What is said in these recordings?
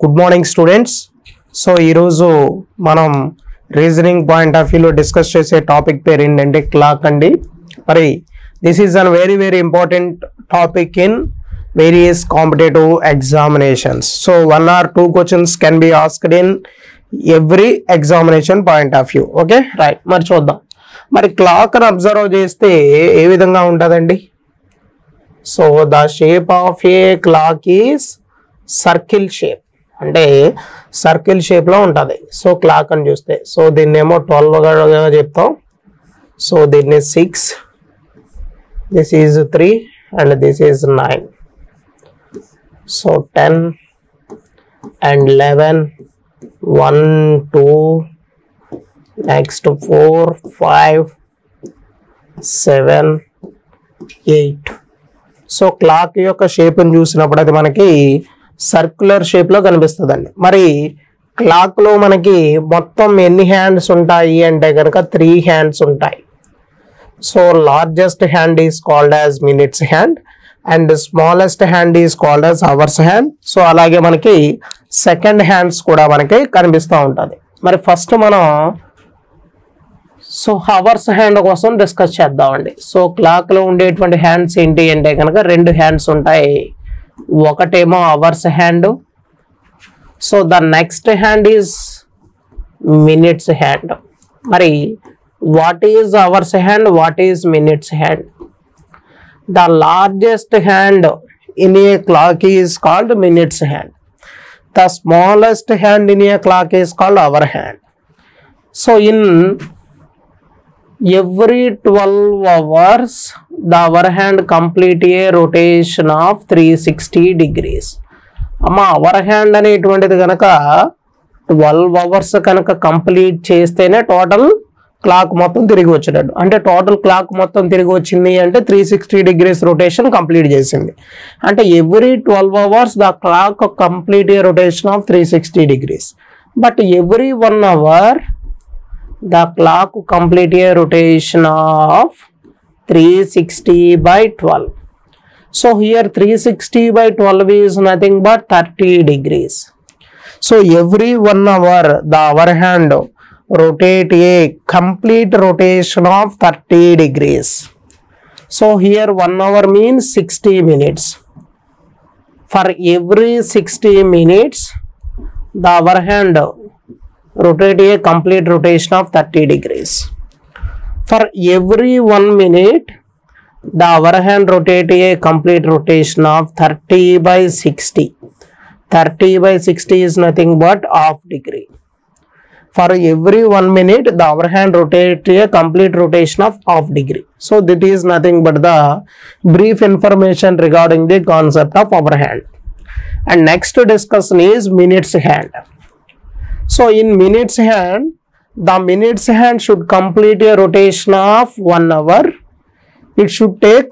Good morning students. So ఈరోజు మనం reasoning point of వ్యూలో డిస్కస్ చేసే టాపిక్ పేరు ఏంటంటే క్లాక్ అండి. మరి this is an very very important topic in various competitive examinations. So 1 or 2 questions can be asked in every examination point of view. Okay right, మరి చూద్దాం. మరి clock అని అబ్జర్వ్ చేస్తే ఏ విధంగా ఉంటుందండి? So the shape of A clock is circle shape, అంటే circle shape లో ఉంటుంది. సో క్లాక్ అని చూస్తే సో దీన్ని ఏమో 12గా చెప్తాం. సో దీన్ని 6, this is 3 and this is 9. So 10 and 11, 1, 2, next 4, 5, 7, 8. So clock యొక్క షేప్ ని చూసినప్పుడు అది మనకి సర్క్యులర్ షేప్ లో కనిపిస్తుందండి. మరి క్లాక్ లో మనకి మొత్తం ఎన్ని హ్యాండ్స్ ఉంటాయి అంటే కనుక 3 హ్యాండ్స్ ఉంటాయి. So largest hand is called as minutes hand and smallest hand is called as hours hand. So అలాగే మనకి సెకండ్ హ్యాండ్స్ కూడా మనకి కనిపిస్తూ ఉంటుంది. మరి ఫస్ట్ మనం సో అవర్స్ హ్యాండ్ కోసం డిస్కస్ చేద్దామండి. సో క్లాక్ లో ఉండేటువంటి హ్యాండ్స్ ఏంటి అంటే కనుక 2 హ్యాండ్స్ ఉంటాయి. ఒకటేమో hours hand. So the next hand is minutes hand. మరి what is hours hand, what is minutes hand? The largest hand in a clock is called minutes hand. The smallest hand in a clock is called hour hand. So in every 12 hours the hour hand complete a rotation of 360 degrees. అమ్మ hour hand అనేటువంటిది కనుక 12 hours కనుక complete చేస్తేనే total clock మొత్తం తిరిగి వచ్చినట్టు. అంటే total clock మొత్తం తిరిగి వచ్చింది అంటే 360 degrees రొటేషన్ కంప్లీట్ చేసింది. అంటే every 12 hours the clock complete a rotation of 360 degrees. But every 1 hour the clock complete a rotation of 360/12. So here 360/12 is nothing but 30 degrees. So every 1 hour the hour hand rotate a complete rotation of 30 degrees. So here 1 hour means 60 minutes. For every 60 minutes the hour hand rotate a complete rotation of 30 degrees. For every 1 minute the hour hand rotate a complete rotation of 30/60. 30/60 is nothing but half degree. For every 1 minute the hour hand rotate a complete rotation of half degree. So that is nothing but the brief information regarding the concept of hour hand. And next discussion is minutes hand. So in minutes hand, the minutes hand should complete a rotation of 1 hour. It should take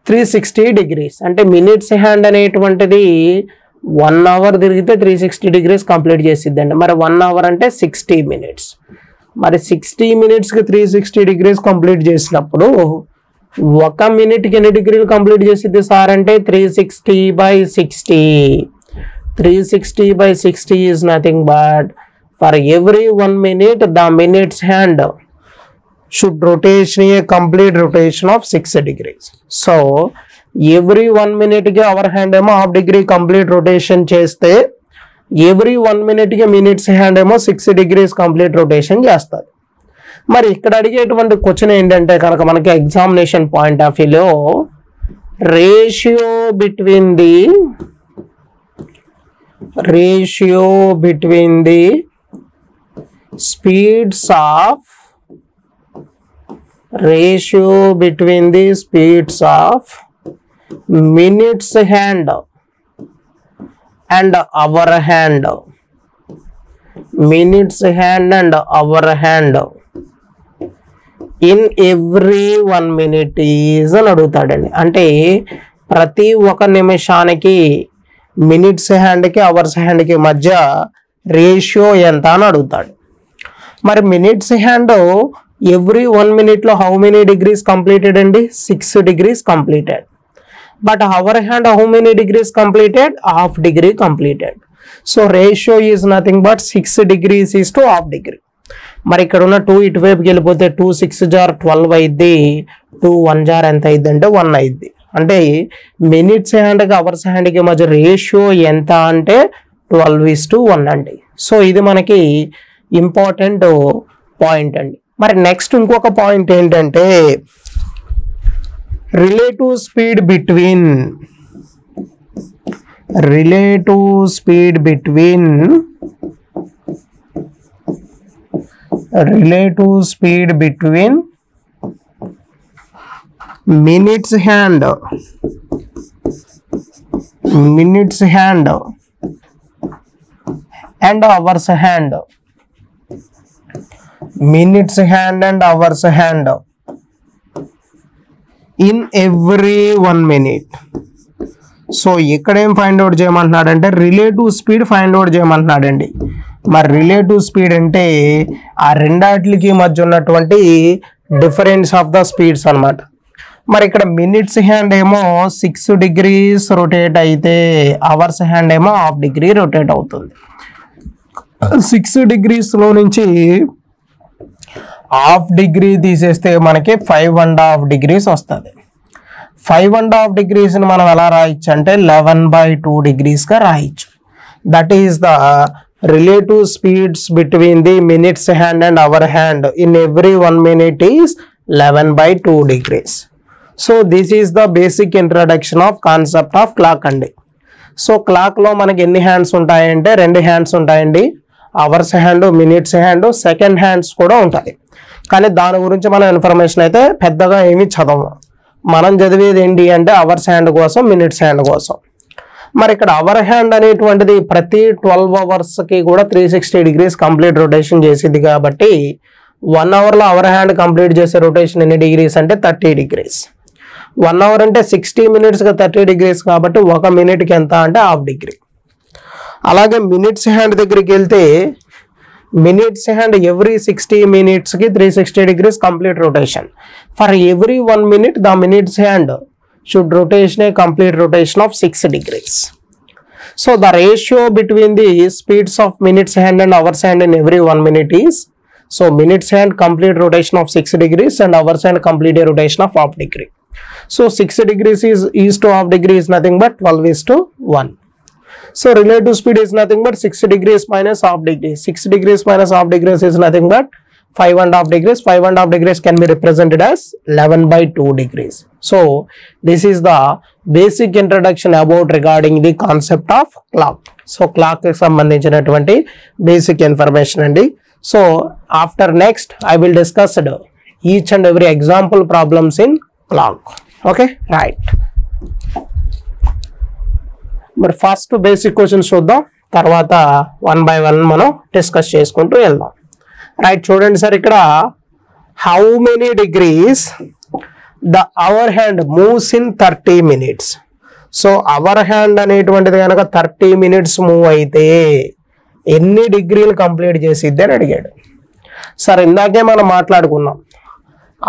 360 degrees. అంటే minutes hand అనేటువంటిది 1 hour తిరిగితే 360 degrees complete చేసిద్దండి. మరి 1 hour అంటే 60 minutes. మరి 60 minutesకి 360 degrees complete చేసినప్పుడు 1 minuteకి ఎన్ని డిగ్రీలు complete చేసిద్ది సార్ అంటే 360/60. 360/60 is nothing but for every 1 minute the minutes hand should rotation a complete rotation of 6 degrees. So every 1 minute ki hour hand emo half degree complete rotation cheste every 1 minute ki minutes hand emo 6 degrees complete rotation chestadu. మరి ఇక్కడ అడిగేటువంటి question ఏంటంటే కనుక మనకి examination point of వ్యూలో ratio between the speeds of minutes hand and hour hand. Minutes hand and hour hand in every 1 minute is అని అడుగుతాడండి. అంటే ప్రతి 1 నిమిషానికి మినిట్స్ హ్యాండ్కి అవర్స్ హ్యాండ్కి మధ్య రేషియో ఎంత అని అడుగుతాడు. మరి మినిట్స్ హ్యాండ్ ఎవ్రీ 1 minute లో హౌ మెనీ డిగ్రీస్ కంప్లీటెడ్ అండి? 6 degrees completed. But hour hand how many degrees completed? Half degree completed. So ratio is nothing but 6 degrees is to half degree. మరి ఇక్కడ ఉన్న 2 ఇటువైపుకి వెళ్ళిపోతే 2 6 జార్ 12 అయింది, 2 1 jar ఎంత అయింది అంటే 1 అయింది. అంటే మినిట్స్ హ్యాండ్కి అవర్స్ హ్యాండ్కి మధ్య రేషియో ఎంత అంటే 12:1 అండి. సో ఇది మనకి ఇంపార్టెంట్ పాయింట్ అండి. మరి నెక్స్ట్ ఇంకొక పాయింట్ ఏంటంటే relative speed between minutes hand and hours hand. Minutes hand and hours hand in every 1 minute. So ఇక్కడ ఏం ఫైండ్ అవుట్ చేయమంటున్నాడంటే రిలేటివ్ స్పీడ్ ఫైండ్ అవుట్ చేయమంటున్నాడండి. మరి రిలేటివ్ స్పీడ్ అంటే ఆ రెండాటికి మధ్య ఉన్నటువంటి డిఫరెన్స్ ఆఫ్ ద స్పీడ్స్ అన్నమాట. మరి ఇక్కడ మినిట్స్ హ్యాండ్ ఏమో 6 degrees రొటేట్ అయితే అవర్స్ హ్యాండ్ ఏమో హాఫ్ డిగ్రీ రొటేట్ అవుతుంది. 6 degrees లో నుంచి హాఫ్ డిగ్రీ తీసేస్తే మనకి 5.5 degrees వస్తుంది. 5.5 degrees ని మనం ఎలా రాయొచ్చు అంటే 11/2 degrees గా రాయొచ్చు. That is the relative speeds between the minutes hand and hour hand in every 1 minute is 11/2 degrees. So this is the basic introduction of concept of clock అండి. సో క్లాక్ లో మనకి ఎన్ని హ్యాండ్స్ ఉంటాయంటే 2 hands ఉంటాయండి. Hours hand, minutes hand, second hands కూడా ఉంటాయి. కానీ దాని గురించి మనం ఇన్ఫర్మేషన్ అయితే పెద్దగా ఏమీ చదవము. మనం చదివేది ఏంటి అంటే అవర్స్ హ్యాండ్ కోసం, మినిట్స్ హ్యాండ్ కోసం. మరి ఇక్కడ అవర్ హ్యాండ్ అనేటువంటిది ప్రతి 12 hours కూడా 360 degrees కంప్లీట్ రొటేషన్ చేసింది కాబట్టి 1 hourలో అవర్ హ్యాండ్ కంప్లీట్ చేసే రొటేషన్ ఎన్ని డిగ్రీస్ అంటే 30 degrees. 1 hour అంటే 60 minutesగా 30 degrees కాబట్టి 1 minuteకి ఎంత అంటే హాఫ్ డిగ్రీ. అలాగే మినిట్స్ హ్యాండ్ దగ్గరికి వెళ్తే minutes hand every 60 minutesకి 360 degrees complete rotation. For every 1 minute the minutes hand should rotation A complete rotation of 6 degrees. So the ratio between the speeds of minutes hand and hours hand in every 1 minute is, so minutes hand complete rotation of 6 degrees and hours hand complete a rotation of half degree. So 6 degrees is to half degree is nothing but 12:1. So relative speed is nothing but 6 degrees minus half degree. 6 degrees minus half degrees is nothing but 5.5 degrees. 5.5 degrees can be represented as 11/2 degrees. So this is the basic introduction about regarding the concept of clock. So clock ki sambandhinchinaటువంటి basic information andi. So after next I will discuss each and every example problems in clock. Okay, right. మరి first basic questions చూద్దాం, తర్వాత 1 by 1 మనం discuss చేసుకుంటూ వెళ్దాం. Right, చూడండి sir, ఇక్కడ how many degrees the hour hand moves in 30 minutes. So hour hand అనేటువంటిది కనుక 30 minutes మూవ్ అయితే ఎన్ని డిగ్రీలు కంప్లీట్ చేసిద్ది అని అడిగాడు. సార్ ఇందాకే మనం మాట్లాడుకున్నాం,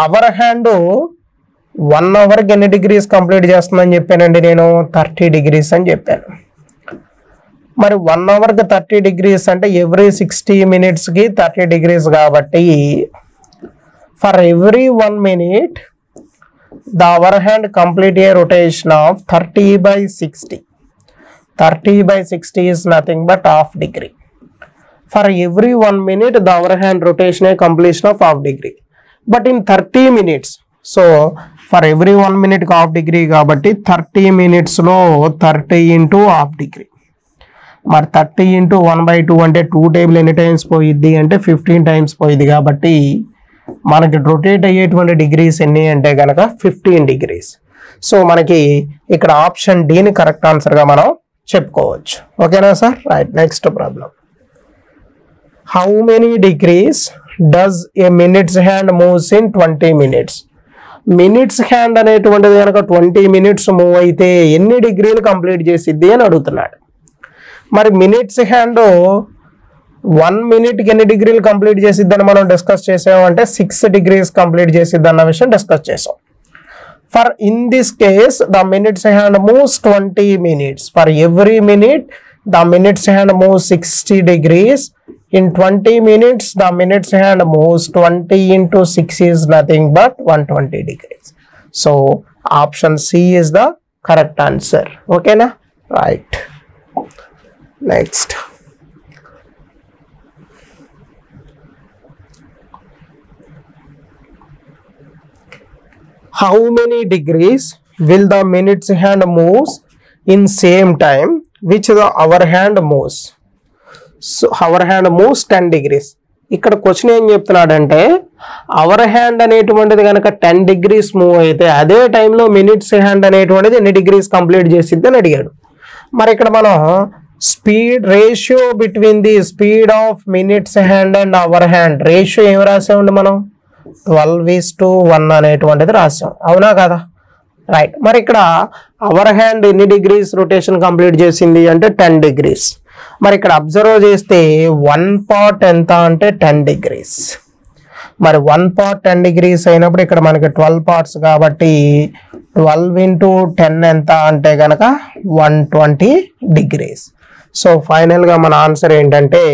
అవర్ హ్యాండ్ 1 hourకి ఎన్ని డిగ్రీస్ కంప్లీట్ చేస్తుందని చెప్పానండి నేను, 30 degrees అని చెప్పాను. మరి 1 hourకి 30 degrees అంటే ఎవ్రీ 60 minutesకి 30 degrees కాబట్టి for every 1 minute the hour hand complete a rotation of 30/60. 30/60 is nothing but half degree. For every 1 minute the hour hand rotation a completion of half degree. But in 30 minutes, so for every 1 minute half degree kabatti 30 minutes lo 30 into half degree. But 30 into 1/2 ante 2 table any times poyiddi ante 15 times poyiddi kabatti మనకి rotate అయ్యేటువంటి degrees ఎన్ని అంటే కనుక 15 degrees. So మనకి ఇక్కడ option D ని correct answer గా మనం చెప్పుకోవచ్చు. ఓకేనా sir? Right, next problem. How many degrees does A minutes hand moves in 20 minutes? Minutes hand అనేటువంటిది కనుక 20 minutes మూవ్ అయితే ఎన్ని డిగ్రీలు కంప్లీట్ చేసిద్ది అని అడుగుతున్నాడు. మరి మినిట్స్ హ్యాండ్ 1 minuteకి ఎన్ని డిగ్రీలు కంప్లీట్ చేసిద్దని మనం డిస్కస్ చేసామంటే 6 degrees కంప్లీట్ చేసిద్ది అన్న విషయం డిస్కస్ చేసాం. For in this case the minutes hand moves 20 minutes. For every minute the minutes hand moves 60 degrees. In 20 minutes, the minutes hand moves 20 into 6 is nothing but 120 degrees. So, option C is the correct answer. Okay, na? Right. Next. How many degrees will the minutes hand moves in same time which the hour hand moves? So hour hand moves 10 degrees. ఇక్కడ question ఏం చెప్తున్నాడంటే hour hand అనేటువంటిది కనుక 10 degrees move అయితే అదే టైంలో minutes hand అనేటువంటిది ఎన్ని డిగ్రీస్ కంప్లీట్ చేసిద్ది అని అడిగాడు. మరి ఇక్కడ మనం speed ratio between the speed of minutes hand and hour hand ratio ఏం రాసామండి మనం 12:1 అనేటువంటిది రాసాం. అవునా కదా? రైట్. మరి ఇక్కడ అవర్ హ్యాండ్ ఎన్ని డిగ్రీస్ రొటేషన్ కంప్లీట్ చేసింది అంటే 10 degrees. మరి ఇక్కడ అబ్జర్వ్ చేస్తే 1 part ఎంత అంటే 10 degrees. మరి 1 part 10 degrees అయినప్పుడు ఇక్కడ మనకి 12 parts కాబట్టి 12 into 10 ఎంత అంటే కనుక 120 degrees. సో ఫైనల్ గా మన ఆన్సర్ ఏంటంటే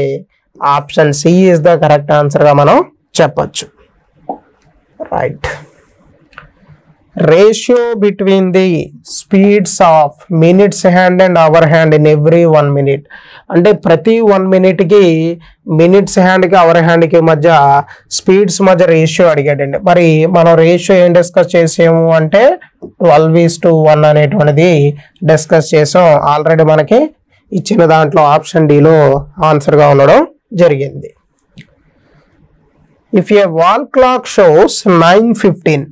option C is the correct answer గా మనం చెప్పొచ్చు. Right. Ratio between the speeds of minutes hand and hour hand in every 1 minute అంటే ప్రతి 1 minute కి మినిట్స్ హ్యాండ్కి అవర్ హ్యాండ్కి మధ్య స్పీడ్స్ మధ్య రేషియో అడిగాడండి. మరి మనం రేషియో ఏం డిస్కస్ చేసాము అంటే 12:1 అనేటువంటిది డిస్కస్ చేసాం. ఆల్రెడీ మనకి ఇచ్చిన దాంట్లో ఆప్షన్ డిలో ఆన్సర్గా ఉండడం జరిగింది. If A wall clock shows 9:15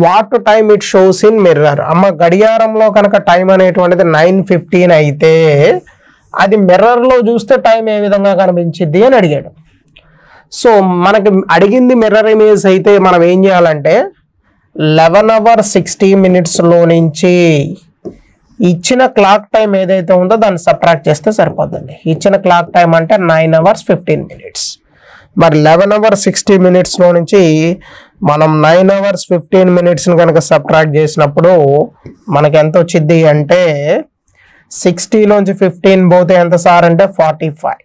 what time it shows in mirror. అమ్మ గడియారంలో కనుక టైం అనేటువంటిది 9:15 అయితే అది మిర్రర్లో చూస్తే టైం ఏ విధంగా కనిపించింది అని అడిగాడు. సో మనకి అడిగింది మిర్రర్ ఇమేజ్ అయితే మనం ఏం చేయాలంటే 11 hours 60 minutes నుంచి ఇచ్చిన క్లాక్ టైం ఏదైతే ఉందో దాన్ని సబ్ట్రాక్ట్ చేస్తే సరిపోతుంది. ఇచ్చిన క్లాక్ టైం అంటే 9 hours 15 minutes. మరి 11 hours 60 minutes నుంచి మనం 9 hours 15 minutes కనుక సబ్ట్రాక్ట్ చేసినప్పుడు మనకి ఎంత వచ్చింది అంటే 60 నుంచి 15 పోతే ఎంత సార్ అంటే 45.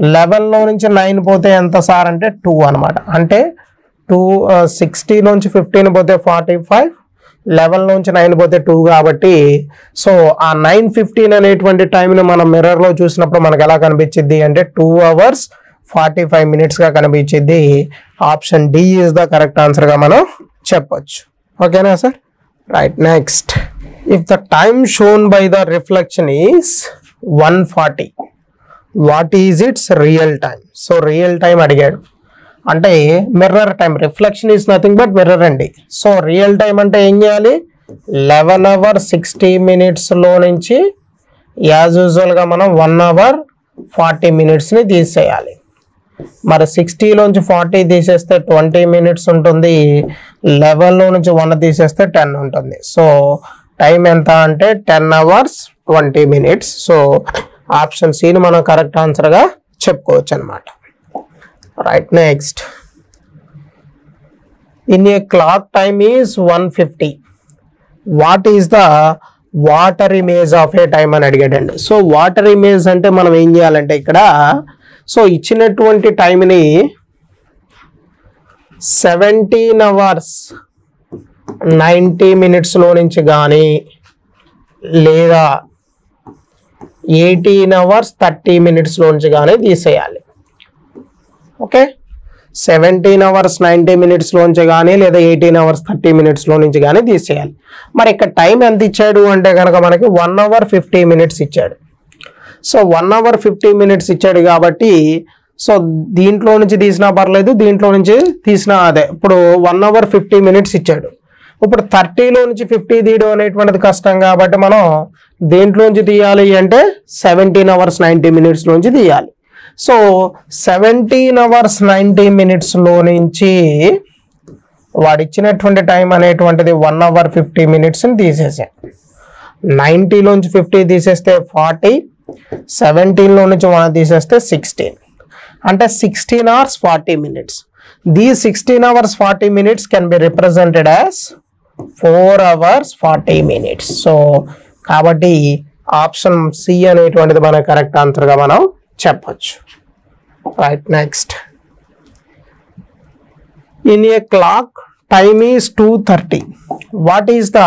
11 నుంచి 9 పోతే ఎంత సార్ అంటే 2 అనమాట. అంటే 60 నుంచి 15 పోతే 45, 11 నుంచి 9 పోతే 2 కాబట్టి సో ఆ 9:15 అనేటువంటి టైంని మనం మిర్రర్లో చూసినప్పుడు మనకు ఎలా కనిపించింది అంటే 2 hours 45 minutes గా కనిపించింది. Option D is the correct answer గా మనం చెప్పొచ్చు. ఓకేనా sir? Right. Next. If the time shown by the reflection is 140 what is its real time. So real time అడిగాడు అంటే mirror time. Reflection is nothing but mirror అండి. So real time అంటే ఏం చేయాలి 11 hours 60 minutes నుంచి as యూజువల్గా మనం 1 hour 40 minutes తీసేయాలి. మరి 60 నుంచి 40 తీసేస్తే 20 minutes ఉంటుంది. 11 నుంచి 1 తీసేస్తే 10 ఉంటుంది. సో టైం ఎంత అంటే 10 hours 20 minutes. సో ఆప్షన్ సిని మనం కరెక్ట్ ఆన్సర్గా చెప్పుకోవచ్చు అనమాట. Right. Next. In a clock time is 150 what is the water image of A time అని అడిగాడండి. సో వాటర్ ఇమేజ్ అంటే మనం ఏం చేయాలంటే ఇక్కడ సో ఇచ్చినటువంటి టైంని 17 hours 90 minutes నుంచి కానీ లేదా 18 hours 30 minutes నుంచి కానీ తీసేయాలి. ఓకే. 17 hours 90 minutes నుంచి కానీ లేదా 18 hours 30 minutes నుంచి కానీ తీసేయాలి. మరి ఇక్కడ టైం ఎంత ఇచ్చాడు అంటే కనుక మనకి 1 hour 50 minutes ఇచ్చాడు. సో 1 hour 50 minutes ఇచ్చాడు కాబట్టి సో దీంట్లో నుంచి తీసినా పర్లేదు, దీంట్లో నుంచి తీసినా అదే. ఇప్పుడు 1 hour 50 minutes ఇచ్చాడు. ఇప్పుడు 30లో నుంచి 50 తీయడం అనేటువంటిది కష్టం కాబట్టి మనం దేంట్లోంచి తీయాలి అంటే 17 hours 90 minutes నుంచి తీయాలి. సో 17 hours 90 minutes నుంచి వాడు ఇచ్చినటువంటి టైం అనేటువంటిది 1 hour 50 minutes తీసేసాం. 90లోంచి 50 తీసేస్తే 40, 17లో నుంచి 1 తీసేస్తే 16 అంటే 16 hours 40 minutes. These 16 hours 40 minutes can be represented as 4 hours 40 minutes. So కాబట్టి ఆప్షన్ సి అనేటువంటిది మన కరెక్ట్ ఆన్సర్గా మనం చెప్పొచ్చు. Right, next. In a clock time is 2:30. What is the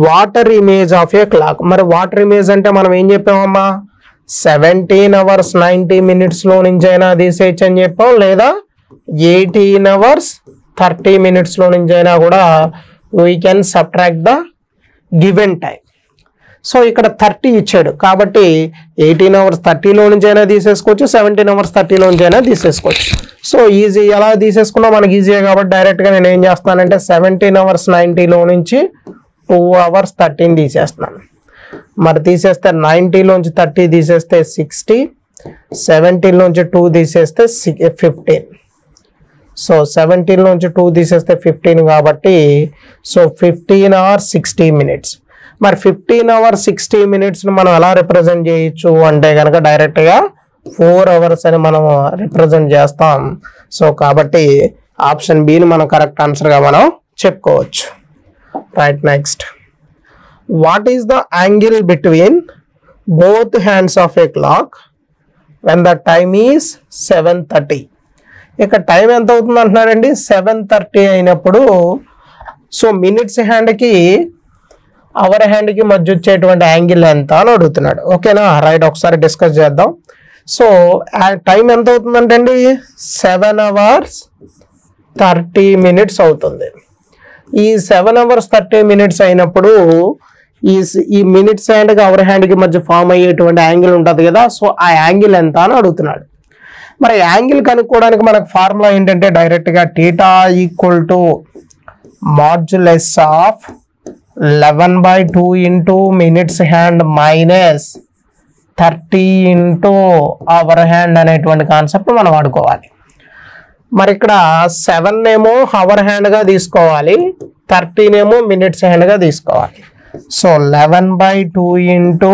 water image of a clock? మరి వాటర్ ఇమేజ్ అంటే మనం ఏం చెప్పామమ్మా? 17 hours 90 minutes లో నుంచి అయినా తీసేయచ్చు అని చెప్పాం, లేదా 18 hours 30 minutes లో నుంచి అయినా కూడా we can subtract the given time. So ఇక్కడ 30 ఇచ్చాడు కాబట్టి 18 hours 30లో నుంచి అయినా తీసేసుకోవచ్చు, 17 hours 30లో నుంచి అయినా తీసేసుకోవచ్చు. సో ఈజీ, ఎలా తీసేసుకున్నా మనకి ఈజీయే కాబట్టి డైరెక్ట్గా నేను ఏం చేస్తానంటే 17 hours 90లో నుంచి 2 hours 30 తీసేస్తున్నాను. మరి తీసేస్తే 90లోంచి 30 తీసేస్తే 60, 17లోంచి 2 తీసేస్తే 15. సో 17లోంచి 2 తీసేస్తే 15 కాబట్టి సో 15 hours 60 minutes. మరి 15 hours 60 minutes మనం ఎలా రిప్రజెంట్ చేయొచ్చు అంటే కనుక డైరెక్ట్గా 4 hours అని మనం రిప్రజెంట్ చేస్తాం. సో కాబట్టి ఆప్షన్ బిని మనం కరెక్ట్ ఆన్సర్గా మనం చెప్పుకోవచ్చు. Right, next. What is the angle between both hands of a clock when the time is 7:30? ఇక టైం ఎంత అవుతుంది అంటున్నాడండి? 7:30 అయినప్పుడు సో మినిట్స్ హ్యాండ్కి అవర్ హ్యాండ్కి మధ్య వచ్చేటువంటి యాంగిల్ ఎంత అని అడుగుతున్నాడు. ఓకేనా? రైట్, ఒకసారి డిస్కస్ చేద్దాం. సో టైం ఎంత అవుతుందంటే అండి 7 hours 30 minutes అవుతుంది. ఈ 7 hours 30 minutes అయినప్పుడు ఈ మినిట్స్ హ్యాండ్కి అవర్ హ్యాండ్కి మధ్య ఫామ్ అయ్యేటువంటి యాంగిల్ ఉంటుంది కదా, సో ఆ యాంగిల్ ఎంత అని అడుగుతున్నాడు. మరి యాంగిల్ కనుక్కోవడానికి మనకు ఫార్ములా ఏంటంటే డైరెక్ట్గా θ equal to modulus of 11/2 into minutes hand minus 30 into hour hand అనేటువంటి కాన్సెప్ట్ మనం వాడుకోవాలి. మరి ఇక్కడ 7 ఏమో అవర్ హ్యాండ్గా తీసుకోవాలి, 13 ఏమో మినిట్స్ హ్యాండ్గా తీసుకోవాలి. సో 11/2 ఇంటూ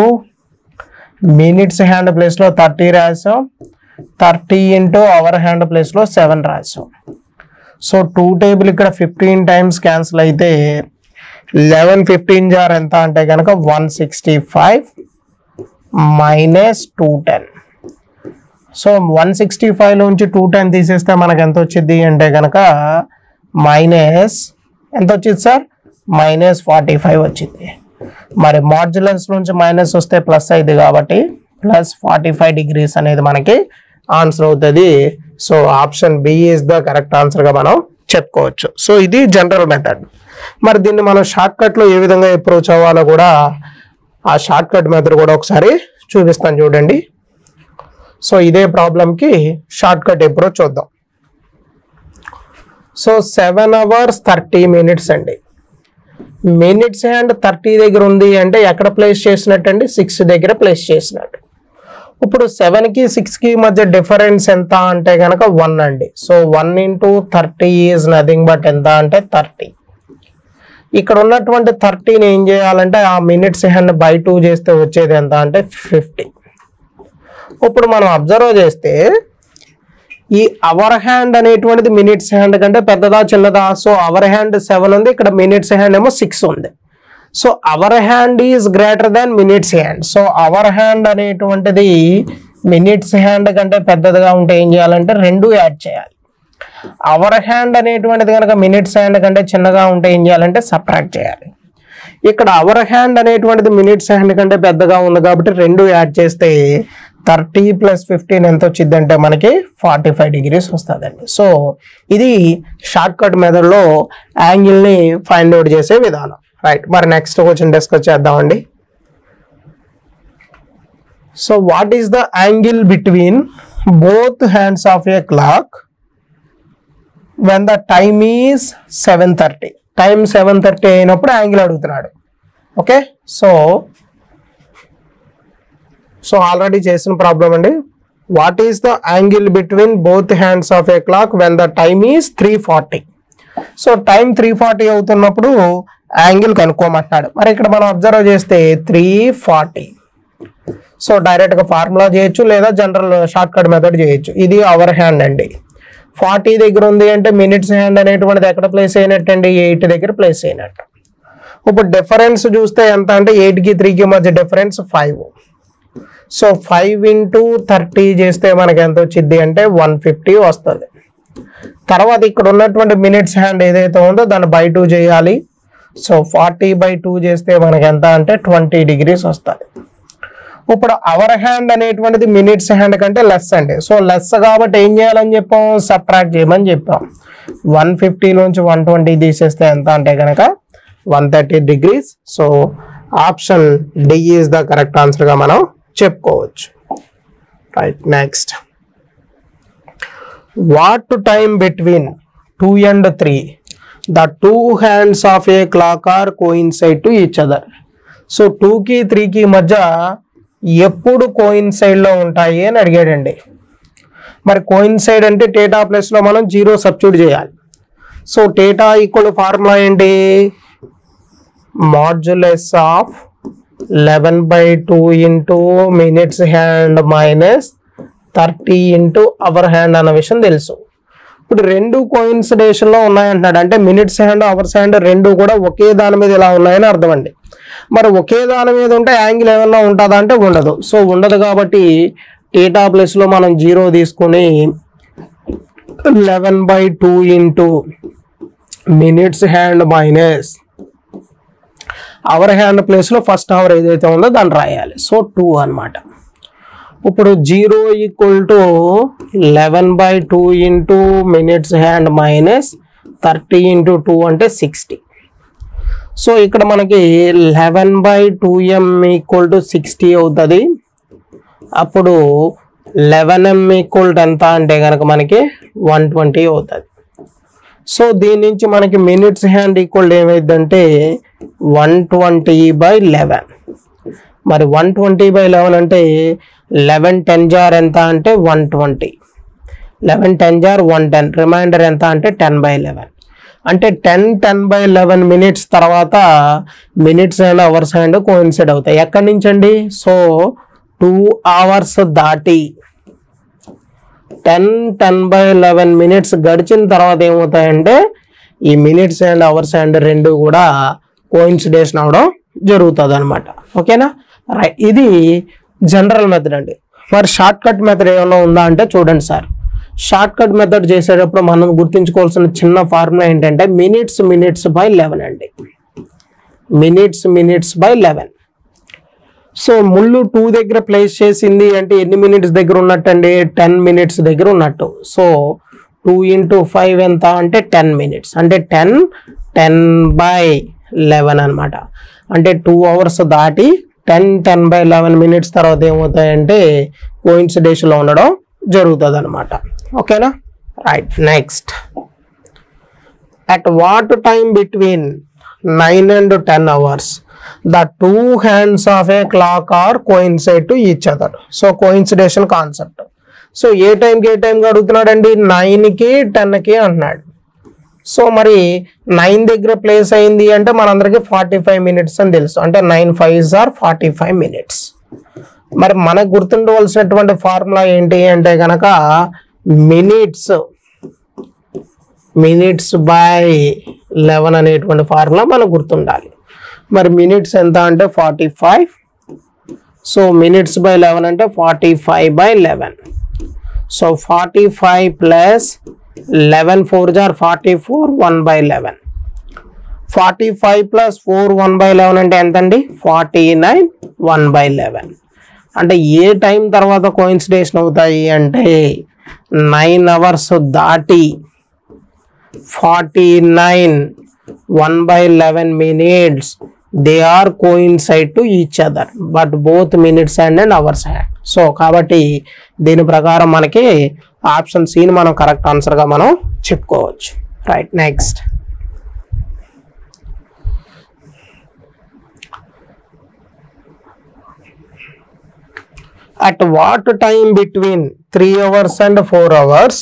మినిట్స్ హ్యాండ్ ప్లేస్లో 30 రాసాం, 30 ఇంటూ అవర్ హ్యాండ్ ప్లేస్లో 7 రాసాం. సో 2 టేబుల్ ఇక్కడ 15 times క్యాన్సిల్ అయితే 11 15 జార్ ఎంత అంటే కనుక 165 మైనస్ 210. సో 165 నుంచి 210 తీసేస్తే మనకు ఎంత వచ్చింది అంటే కనుక మైనస్ ఎంత వచ్చింది సార్? మైనస్ 45 వచ్చింది. మరి మాడ్యులస్ నుంచి మైనస్ వస్తే ప్లస్ అయింది కాబట్టి ప్లస్ 45 degrees అనేది మనకి ఆన్సర్ అవుతుంది. So option B is the correct ఆన్సర్గా మనం చెప్పుకోవచ్చు. సో ఇది జనరల్ మెథడ్. మరి దీన్ని మనం షార్ట్ కట్లో ఏ విధంగా అప్రోచ్ అవ్వాలో కూడా ఆ షార్ట్ కట్ మెథడ్ కూడా ఒకసారి చూపిస్తాను చూడండి. సో ఇదే ప్రాబ్లంకి షార్ట్ కట్ అప్రోచ్ చూద్దాం. సో 7 hours 30 minutes అండి. మినిట్స్ హ్యాండ్ 30 దగ్గర ఉంది అంటే ఎక్కడ ప్లేస్ చేసినట్టు అండి? 6 దగ్గర ప్లేస్ చేసినట్టు. ఇప్పుడు 7కి 6కి మధ్య డిఫరెన్స్ ఎంత అంటే కనుక 1 అండి. So 1 into 30 is nothing but ఎంత అంటే 30. ఇక్కడ ఉన్నటువంటి 30ని ఏం చేయాలంటే ఆ మినిట్స్ హ్యాండ్ బై 2 చేస్తే వచ్చేది ఎంత అంటే 50. ఇప్పుడు మనం అబ్జర్వ్ చేస్తే ఈ అవర్ హ్యాండ్ అనేటువంటిది మినిట్స్ హ్యాండ్ కంటే పెద్దదా చిన్నదా? సో అవర్ హ్యాండ్ 7 ఉంది, ఇక్కడ మినిట్స్ హ్యాండ్ ఏమో 6 ఉంది. So hour hand is greater than minutes hand. So hour hand అనేటువంటిది మినిట్స్ హ్యాండ్ కంటే పెద్దదిగా ఉంటే ఏం చేయాలంటే 2 యాడ్ చేయాలి. అవర్ హ్యాండ్ అనేటువంటిది కనుక మినిట్స్ హ్యాండ్ కంటే చిన్నగా ఉంటే ఏం చేయాలంటే సబ్ట్రాక్ట్ చేయాలి. ఇక్కడ అవర్ హ్యాండ్ అనేటువంటిది మినిట్స్ హ్యాండ్ కంటే పెద్దగా ఉంది కాబట్టి 2 యాడ్ చేస్తే 30 + 15 ఎంత వచ్చింది అంటే మనకి 45 degrees వస్తుందండి. సో ఇది షార్ట్ కట్ మెథడ్లో యాంగిల్ని ఫైండ్ అవుట్ చేసే విధానం. రైట్, మరి నెక్స్ట్ క్వశ్చన్ డిస్కస్ చేద్దామండి. So what is the angle between both hands of a clock when the time is 7:30? Time 7:30 అయినప్పుడు యాంగిల్ అడుగుతున్నాడు. ఓకే, సో ఆల్రెడీ చేసిన ప్రాబ్లం అండి. What is the angle between both hands of a clock when the time is 3:40? So time 3:40 అవుతున్నప్పుడు angle కనుక్కోమంటున్నాడు. మరి ఇక్కడ మనం observe చేస్తే 3:40. So డైరెక్ట్గా ఫార్ములా చేయొచ్చు లేదా జనరల్ షార్ట్ కట్ మెథడ్ చేయొచ్చు. ఇది అవర్ హ్యాండ్ అండి. 40 దగ్గర ఉంది అంటే మినిట్స్ హ్యాండ్ అనేటువంటిది ఎక్కడ ప్లేస్ అయినట్టు అండి? 8 దగ్గర ప్లేస్ అయినట్టు. ఇప్పుడు డిఫరెన్స్ చూస్తే ఎంత అంటే 8కి 3కి మధ్య డిఫరెన్స్ 5. సో 5 into 30 చేస్తే మనకి ఎంత వచ్చింది అంటే 150 వస్తుంది. తర్వాత ఇక్కడ ఉన్నటువంటి మినిట్స్ హ్యాండ్ ఏదైతే ఉందో దాన్ని by 2 చేయాలి. సో 40/2 చేస్తే మనకి ఎంత అంటే 20 degrees వస్తుంది. ఇప్పుడు అవర్ హ్యాండ్ అనేటువంటిది మినిట్స్ హ్యాండ్ కంటే లెస్ అండి. సో లెస్ కాబట్టి ఏం చేయాలని చెప్పాం, సబ్ట్రాక్ట్ చేయమని చెప్పాం. 150 నుంచి 120 తీసేస్తే ఎంత అంటే కనుక 130 degrees. So option D is the correct answer గా మనం చెప్పుకోవచ్చు. Right, next. What time between 2 and 3 the two hands of a clock are coincide to each other. So 2కి 3కి మధ్య ఎప్పుడు కోయిన్సైడ్ లో ఉంటాయి అని అడిగాడండి. మరి కోయిన్సైడ్ అంటే థీటా ప్లస్ లో మనం 0 సబ్స్టిట్యూట్ చేయాలి. సో థీటా ఈక్వల్ ఫార్ములా ఏంటి, modulus of 11/2 into minutes hand minus 30 into hour hand అన్న విషయం తెలుసు. ఇప్పుడు రెండు కోయిన్సిడేషన్ లో ఉన్నాయంటున్నాడు, అంటే మినిట్స్ హ్యాండ్ అవర్స్ హ్యాండ్ రెండు కూడా ఒకే దాని మీద ఇలా ఉన్నాయని అర్థం అండి. మరి ఒకే దాని మీద ఉంటే యాంగిల్ ఏమన్నా ఉంటుందా అంటే ఉండదు. సో ఉండదు కాబట్టి థీటా ప్లస్ లో మనం 0 తీసుకుని 11/2 into minutes hand minus hour hand place లో ఫస్ట్ అవర్ ఏదైతే ఉందో దాన్ని రాయాలి. సో 2 అన్నమాట. ఇప్పుడు 0 equal to 11/2 into minutes hand minus 30 into 2 అంటే 60. సో ఇక్కడ మనకి 11/2m ఈక్వల్ టు 60 అవుతుంది. అప్పుడు 11m ఈక్వల్ టు ఎంత అంటే కనుక మనకి 120 అవుతుంది. సో దీని నుంచి మనకి మినిట్స్ హ్యాండ్ ఈక్వల్ ఏమైందంటే 120/11. మరి 120/11 అంటే 11 10 జార్ ఎంత అంటే 120, 11 10 జార్ 110, రిమైండర్ ఎంత అంటే 10/11. అంటే 10/11 మినిట్స్ తర్వాత minutes and hours hand coincide అవుతాయి. ఎక్కడి నుంచి అండి, సో 2 hours దాటి 10/11 మినిట్స్ గడిచిన తర్వాత ఏమవుతాయంటే ఈ మినిట్స్ అండ్ అవర్స్ హ్యాండ్ రెండు కూడా కోయిన్సిడేషన్ అవడం జరుగుతుంది అనమాట. ఓకేనా, రైట్. ఇది జనరల్ మెథడ్ అండి. మరి షార్ట్ కట్ మెథడ్ ఏమైనా ఉందా అంటే చూడండి సార్. షార్ట్ కట్ మెథడ్ చేసేటప్పుడు మనం గుర్తుంచుకోవాల్సిన చిన్న ఫార్ములా ఏంటంటే మినిట్స్/11 అండి. మినిట్స్/11. సో ముళ్ళు 2 దగ్గర ప్లేస్ చేసింది అంటే ఎన్ని మినిట్స్ దగ్గర ఉన్నట్టు అండి, 10 minutes దగ్గర ఉన్నట్టు. సో 2 into 5 ఎంత అంటే 10 minutes, అంటే 10/11 అనమాట. అంటే 2 hours దాటి 10/11 మినిట్స్ తర్వాత ఏమవుతాయంటే కోయిన్సిడేషన్ లో ఉండడం జరుగుతుంది అనమాట. ఓకేనా, right. Next, at what time between 9 and 10 hours the two hands of a clock are coincide to each other. So కోయిన్సిడేషన్ కాన్సెప్ట్. సో ఏ టైంకి అడుగుతున్నాడు అండి, 9కి 10కి అంటున్నాడు. సో మరి 9 దగ్గర ప్లేస్ అయింది అంటే మనందరికి 45 minutes అని తెలుసు, అంటే 9 5s are 45 minutes. మరి మనకు గుర్తుండవలసినటువంటి ఫార్ములా ఏంటి అంటే కనుక మినిట్స్/11 అనేటువంటి ఫార్ములా మనకు గుర్తుండాలి. మరి మినిట్స్ ఎంత అంటే 45. సో మినిట్స్/11 అంటే 45/11. So 45 plus 11 4 jar 44, 1/11. 45 ప్లస్ 4 1/11 అంటే ఎంత అండి, 49, 1/11. అంటే ఏ టైం తర్వాత కోయిన్సిడేషన్ అవుతాయి అంటే 9 hours దాటి 49 1/11 minutes they are coincide to each other but both minutes hand and hours hand. So కాబట్టి దీని ప్రకారం మనకి ఆప్షన్ సి ని మనం కరెక్ట్ ఆన్సర్ గా మనం చెప్పుకోవచ్చు. Right, next. At what time between 3 hours and 4 hours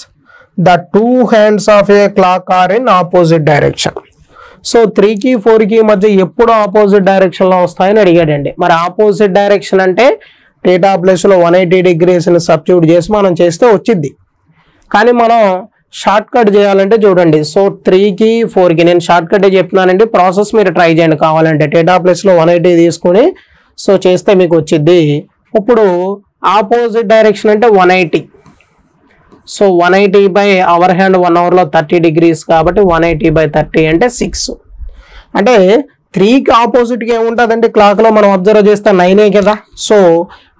the two hands of a clock are in opposite direction. So 3కి 4కి మధ్య ఎప్పుడు ఆపోజిట్ డైరెక్షన్ లో వస్తాయని అడిగాడండి. మరి ఆపోజిట్ డైరెక్షన్ అంటే థీటా ప్లస్ లో 180 degrees ని సబ్స్టిట్యూట్ చేసి మనం చేస్తే వచ్చింది. కానీ మనం షార్ట్ కట్ చేయాలంటే చూడండి, సో 3కి 4కి నేను షార్ట్ కట్ చెప్తున్నానండి, ప్రాసెస్ మీరు ట్రై చేయండి కావాలంటే. డేటా ప్లేస్లో 180 తీసుకుని సో చేస్తే మీకు వచ్చింది. ఇప్పుడు ఆపోజిట్ డైరెక్షన్ అంటే 180. సో 180 బై అవర్ హ్యాండ్ 1 అవర్లో 30 degrees కాబట్టి 180 బై 30 అంటే 6. అంటే 3కి ఆపోజిట్గా ఏముంటుందంటే క్లాక్లో మనం అబ్జర్వ్ చేస్తే 9 కదా. సో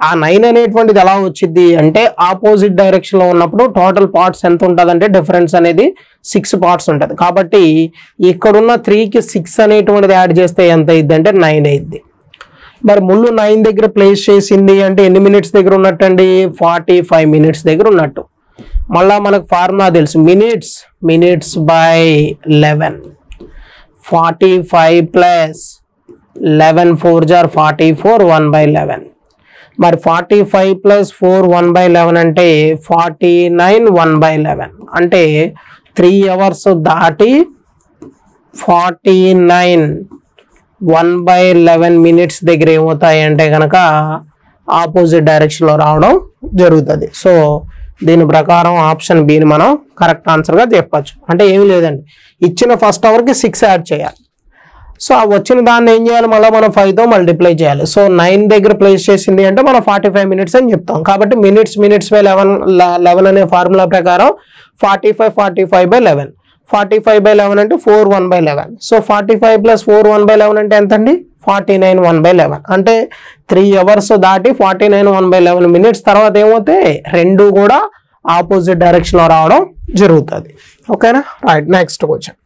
ఆ 9 అనేటువంటిది ఎలా వచ్చింది అంటే ఆపోజిట్ డైరెక్షన్లో ఉన్నప్పుడు టోటల్ పార్ట్స్ ఎంత ఉంటుందంటే డిఫరెన్స్ అనేది 6 పార్ట్స్ ఉంటుంది. కాబట్టి ఇక్కడున్న 3కి 6 అనేటువంటిది యాడ్ చేస్తే ఎంత అయింది అంటే 9 అయింది. మరి ముళ్ళు 9 దగ్గర ప్లేస్ చేసింది అంటే ఎన్ని మినిట్స్ దగ్గర ఉన్నట్టండి, 45 minutes దగ్గర ఉన్నట్టు. మళ్ళా మనకు ఫార్ములా తెలుసు, మినిట్స్ బై 11. 45 plus 11 4 jar 44 1/11. మరి 45 ప్లస్ 4 1/11 అంటే 49 1/11. అంటే 3 hours దాటి 49 1/11 minutes దగ్గర ఏమవుతాయి అంటే కనుక ఆపోజిట్ డైరెక్షన్లో రావడం జరుగుతుంది. సో దీని ప్రకారం ఆప్షన్ బిని మనం కరెక్ట్ ఆన్సర్గా చెప్పచ్చు. అంటే ఏమి లేదండి, ఇచ్చిన ఫస్ట్ అవర్కి 6 యాడ్ చేయాలి. సో ఆ వచ్చిన దాన్ని ఏం చేయాలి, మళ్ళీ మనం 5తో మల్టిప్లై చేయాలి. సో 9 దగ్గర ప్లేస్ చేసింది అంటే మనం 45 minutes అని చెప్తాం. కాబట్టి మినిట్స్ బై 11 అనే ఫార్ములా ప్రకారం 45 బై 11. 45 బై 11 అంటే 4 1/11. సో 45 ప్లస్ 4 1/11 అంటే ఎంత అండి, 49 1/11. అంటే 3 hours దాటి 49 1/11 minutes తర్వాత ఏమవుతాయి, రెండు కూడా ఆపోజిట్ డైరెక్షన్లో రావడం జరుగుతుంది. ఓకేనా, right. Next question.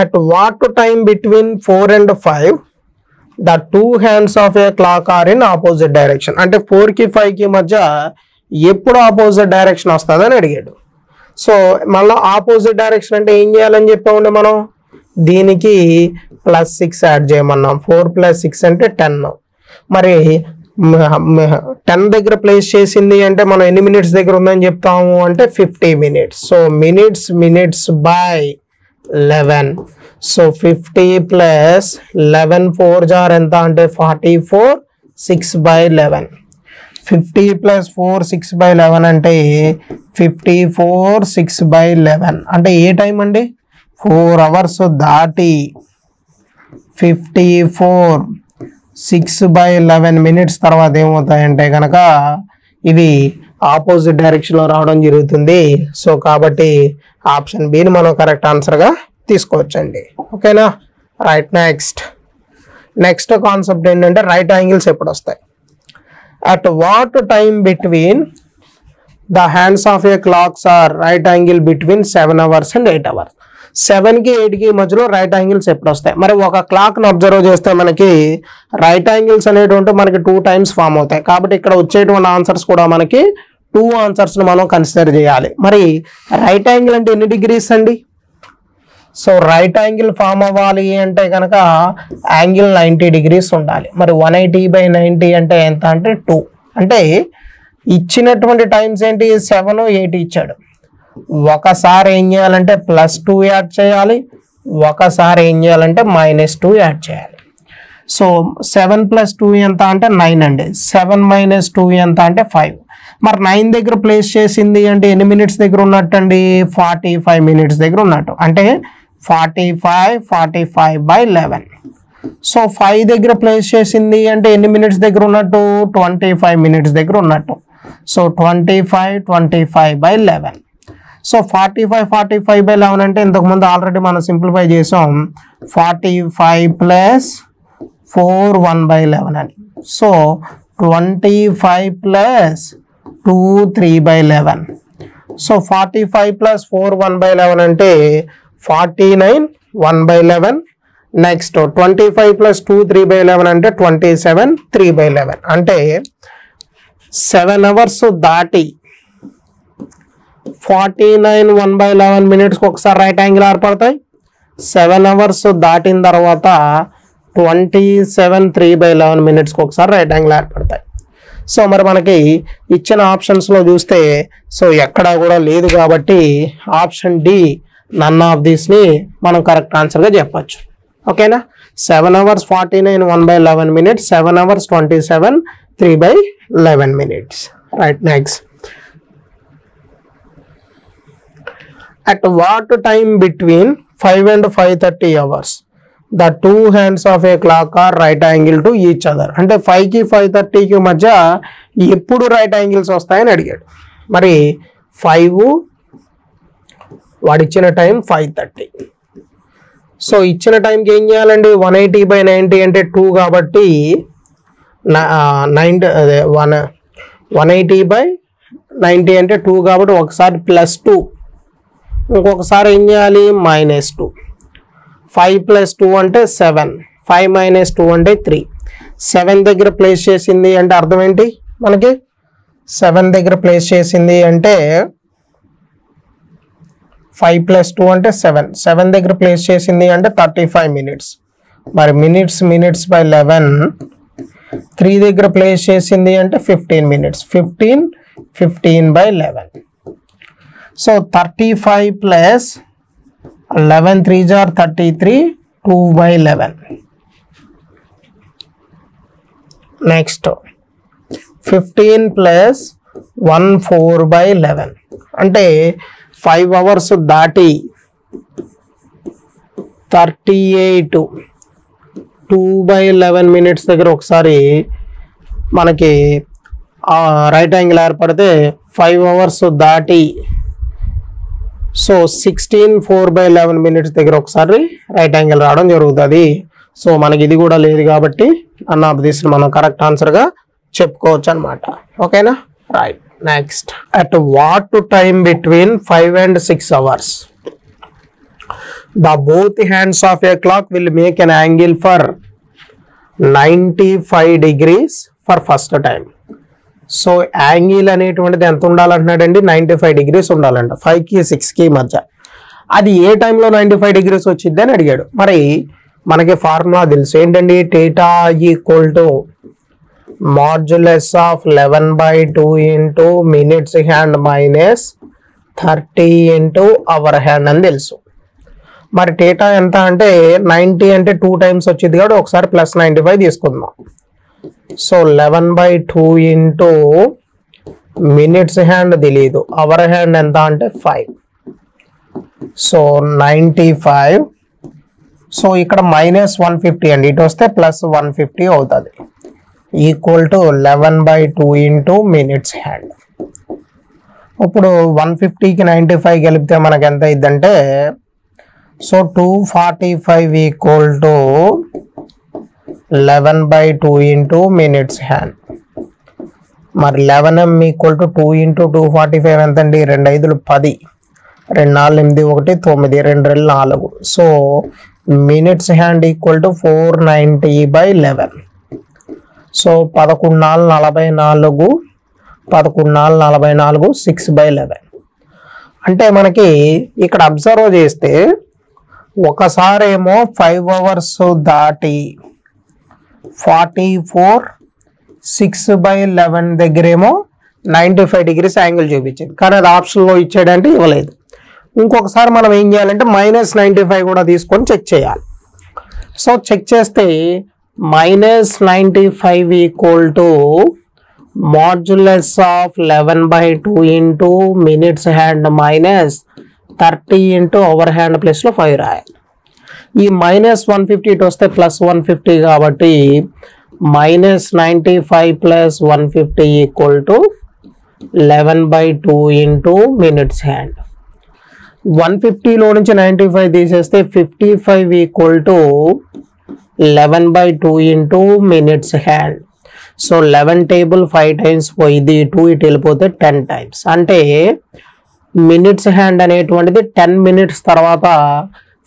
At what time between 4 and 5 the two hands of a clock are in opposite direction? అంటే 4కి 5కి మధ్య ఎప్పుడు ఆపోజిట్ డైరెక్షన్ వస్తుంది అని అడిగాడు. సో మళ్ళీ ఆపోజిట్ డైరెక్షన్ అంటే ఏం చేయాలని చెప్పామండి మనం, దీనికి +6 యాడ్ చేయమన్నాం. 4 + 6 అంటే 10. మరి 10 దగ్గర ప్లేస్ చేసింది అంటే మనం ఎన్ని మినిట్స్ దగ్గర ఉందని చెప్తాము అంటే 50 minutes. So minutes by 11. So 50 plus 11 4 jar ఎంత అంటే 44 6/11. 50 ప్లస్ 4 6/11 అంటే 54 6/11. అంటే ఏ టైం అండి, 4 hours దాటి 54 6/11 minutes తర్వాత ఏమవుతాయంటే కనుక ఇవి ఆపోజిట్ డైరెక్షన్లో రావడం జరుగుతుంది. సో కాబట్టి ఆప్షన్ బిని మనం కరెక్ట్ ఆన్సర్గా తీసుకోవచ్చండి. ఓకేనా, రైట్. నెక్స్ట్ కాన్సెప్ట్ ఏంటంటే రైట్ యాంగిల్స్ ఎప్పుడు వస్తాయి. At what time between the hands of a clocks are right angle between 7 hours and 8 hours. 7కి 8కి మధ్యలో రైట్ యాంగిల్స్ ఎప్పుడు వస్తాయి. మరి ఒక క్లాక్ని అబ్జర్వ్ చేస్తే మనకి రైట్ యాంగిల్స్ అనేటువంటి మనకి 2 times ఫామ్ అవుతాయి. కాబట్టి ఇక్కడ వచ్చేటువంటి ఆన్సర్స్ కూడా మనకి 2 answersని మనం కన్సిడర్ చేయాలి. మరి రైట్ యాంగిల్ అంటే ఎన్ని డిగ్రీస్ అండి, సో రైట్ యాంగిల్ ఫామ్ అవ్వాలి అంటే కనుక యాంగిల్ 90 degrees ఉండాలి. మరి 180 బై 90 అంటే ఎంత అంటే 2. అంటే ఇచ్చినటువంటి టైమ్స్ ఏంటి, 7 8 ఇచ్చాడు. ఒకసారి ఏం చేయాలంటే +2 యాడ్ చేయాలి, ఒకసారి ఏం చేయాలంటే -2 యాడ్ చేయాలి. సో 7 + 2 ఎంత అంటే 9 అండి. 7 - 2 ఎంత అంటే 5. మరి 9 దగ్గర ప్లేస్ చేసింది అంటే ఎన్ని మినిట్స్ దగ్గర ఉన్నట్టు అండి, 45 minutes దగ్గర ఉన్నట్టు. అంటే 45/11. సో 5 దగ్గర ప్లేస్ చేసింది అంటే ఎన్ని మినిట్స్ దగ్గర ఉన్నట్టు, 25 minutes దగ్గర ఉన్నట్టు. సో 25/11. సో 45/11 అంటే ఇంతకుముందు ఆల్రెడీ మనం సింప్లిఫై చేసాం, 45 + 4 1/11 అని. సో 25 + 2 3/11. సో 45 + 4 1/11 అంటే 49 1/11. నెక్స్ట్ 25 + 2 3/11 అంటే 27 3/11. అంటే 7 hours దాటి 49 1/11 minutesకి ఒకసారి రైట్ యాంగిల్ ఏర్పడతాయి. 7 hours దాటిన తర్వాత 27 3/11 minutesకి ఒకసారి రైట్ యాంగిల్ ఏర్పడతాయి. సో మరి మనకి ఇచ్చిన ఆప్షన్స్లో చూస్తే సో ఎక్కడా కూడా లేదు కాబట్టి ఆప్షన్ డి నన్ ఆఫ్ దీస్ని మనం కరెక్ట్ ఆన్సర్గా చెప్పచ్చు. ఓకేనా, 7 hours 49 1/11 minutes, 7 hours 27 3/11. 11 minutes. Right, next. At what time between 5 and 5:30 hours the two hands of a clock are right angle to each other? అంటే 5కి 5:30కి మధ్య ఎప్పుడు రైట్ యాంగిల్స్ వస్తాయని అడిగాడు. మరి 5 వాడిచ్చిన టైం 5:30. సో ఇచ్చిన టైంకి ఏం చేయాలండి? 180/90 అంటే 2 కాబట్టి 180/90 అంటే 2 కాబట్టి ఒకసారి +2, ఇంకొకసారి ఏం చేయాలి? -2. 5 + 2 అంటే 7, 5 - 2 అంటే 3. 7 దగ్గర ప్లేస్ చేసింది అంటే అర్థం ఏంటి? మనకి 7 దగ్గర ప్లేస్ చేసింది అంటే 5 + 2 అంటే 7. 7 దగ్గర ప్లేస్ చేసింది అంటే 35 మినిట్స్. మరి minutes/11. 3 దగ్గర ప్లేస్ చేసింది అంటే 15 minutes. 15/11. So 35 + 11 3s are 33, 2/11. Next 15 + 1 4/11 అంటే 5 అవర్స్ దాటి 38 2/11 మినిట్స్ దగ్గర ఒకసారి మనకి రైట్ యాంగిల్ ఏర్పడితే 5 అవర్స్ దాటి సో 16 4/11 మినిట్స్ దగ్గర ఒకసారి రైట్ యాంగిల్ రావడం జరుగుతుంది. సో మనకి ఇది కూడా లేదు కాబట్టి అన్న దిస్ మనం కరెక్ట్ ఆన్సర్గా చెప్పుకోవచ్చు అనమాట. ఓకేనా? Right, next. At what time between 5 and 6 hours the both hands of a clock will make an angle for 95 degrees for first time. So angle అనేటువంటిది ఎంత ఉండాలంటున్నాడండి? 95 degrees ఉండాలంట 5కి 6కి మధ్య. అది ఏ టైంలో 95 degrees వచ్చింది అని అడిగాడు. మరి మనకి ఫార్ములా తెలుసు ఏంటండి? θ = modulus of 11/2 into minutes hand minus 30 into hour hand అని తెలుసు. మరి θ ఎంత అంటే 90 అంటే 2 times వచ్చింది కాబట్టి ఒకసారి +95 తీసుకుందాం. సో 11/2 ఇంటూ మినిట్స్ హ్యాండ్ తెలియదు, అవర్ హ్యాండ్ ఎంత అంటే 5. సో 95. సో ఇక్కడ -150 అండి, ఇటు వస్తే +150 అవుతుంది. = 11/2 ఇంటూ మినిట్స్ హ్యాండ్. ఇప్పుడు 150కి 95 కలిపితే మనకు ఎంత అయిందంటే సో 245 = 11/2 ఇంటూ మినిట్స్ హ్యాండ్. మరి 11m = 2 ఇంటూ 245 ఎంత అండి? 2 5 10, 2 4 8 1 9, 2 2 4. So minutes hand = 490/11. సో 11 4 44, 11 4 44, 6/11. అంటే మనకి ఇక్కడ అబ్జర్వ్ చేస్తే ఒకసారి ఏమో 5 అవర్స్ దాటి 44 6/11 దగ్గరేమో 95 degrees యాంగిల్ చూపించింది, కానీ అది ఆప్షన్లో ఇచ్చాడంటే ఇవ్వలేదు. ఇంకొకసారి మనం ఏం చేయాలంటే -95 కూడా తీసుకొని చెక్ చేయాలి. సో చెక్ చేస్తే -95 = modulus of 11/2 into minutes hand minus 30 into hour hand ప్లస్లో 5 రాయాలి. ఈ -150 ఇటు వస్తే +150 కాబట్టి -95 + 150 = 11/2 ఇంటూ మినిట్స్ హ్యాండ్. 150లో నుంచి 95 తీసేస్తే 55 = 11/2 into minutes hand. So 11 table 5 times పోయింది, 2 ఇటు వెళ్ళిపోతే 10 times. అంటే మినిట్స్ హ్యాండ్ అనేటువంటిది 10 minutes తర్వాత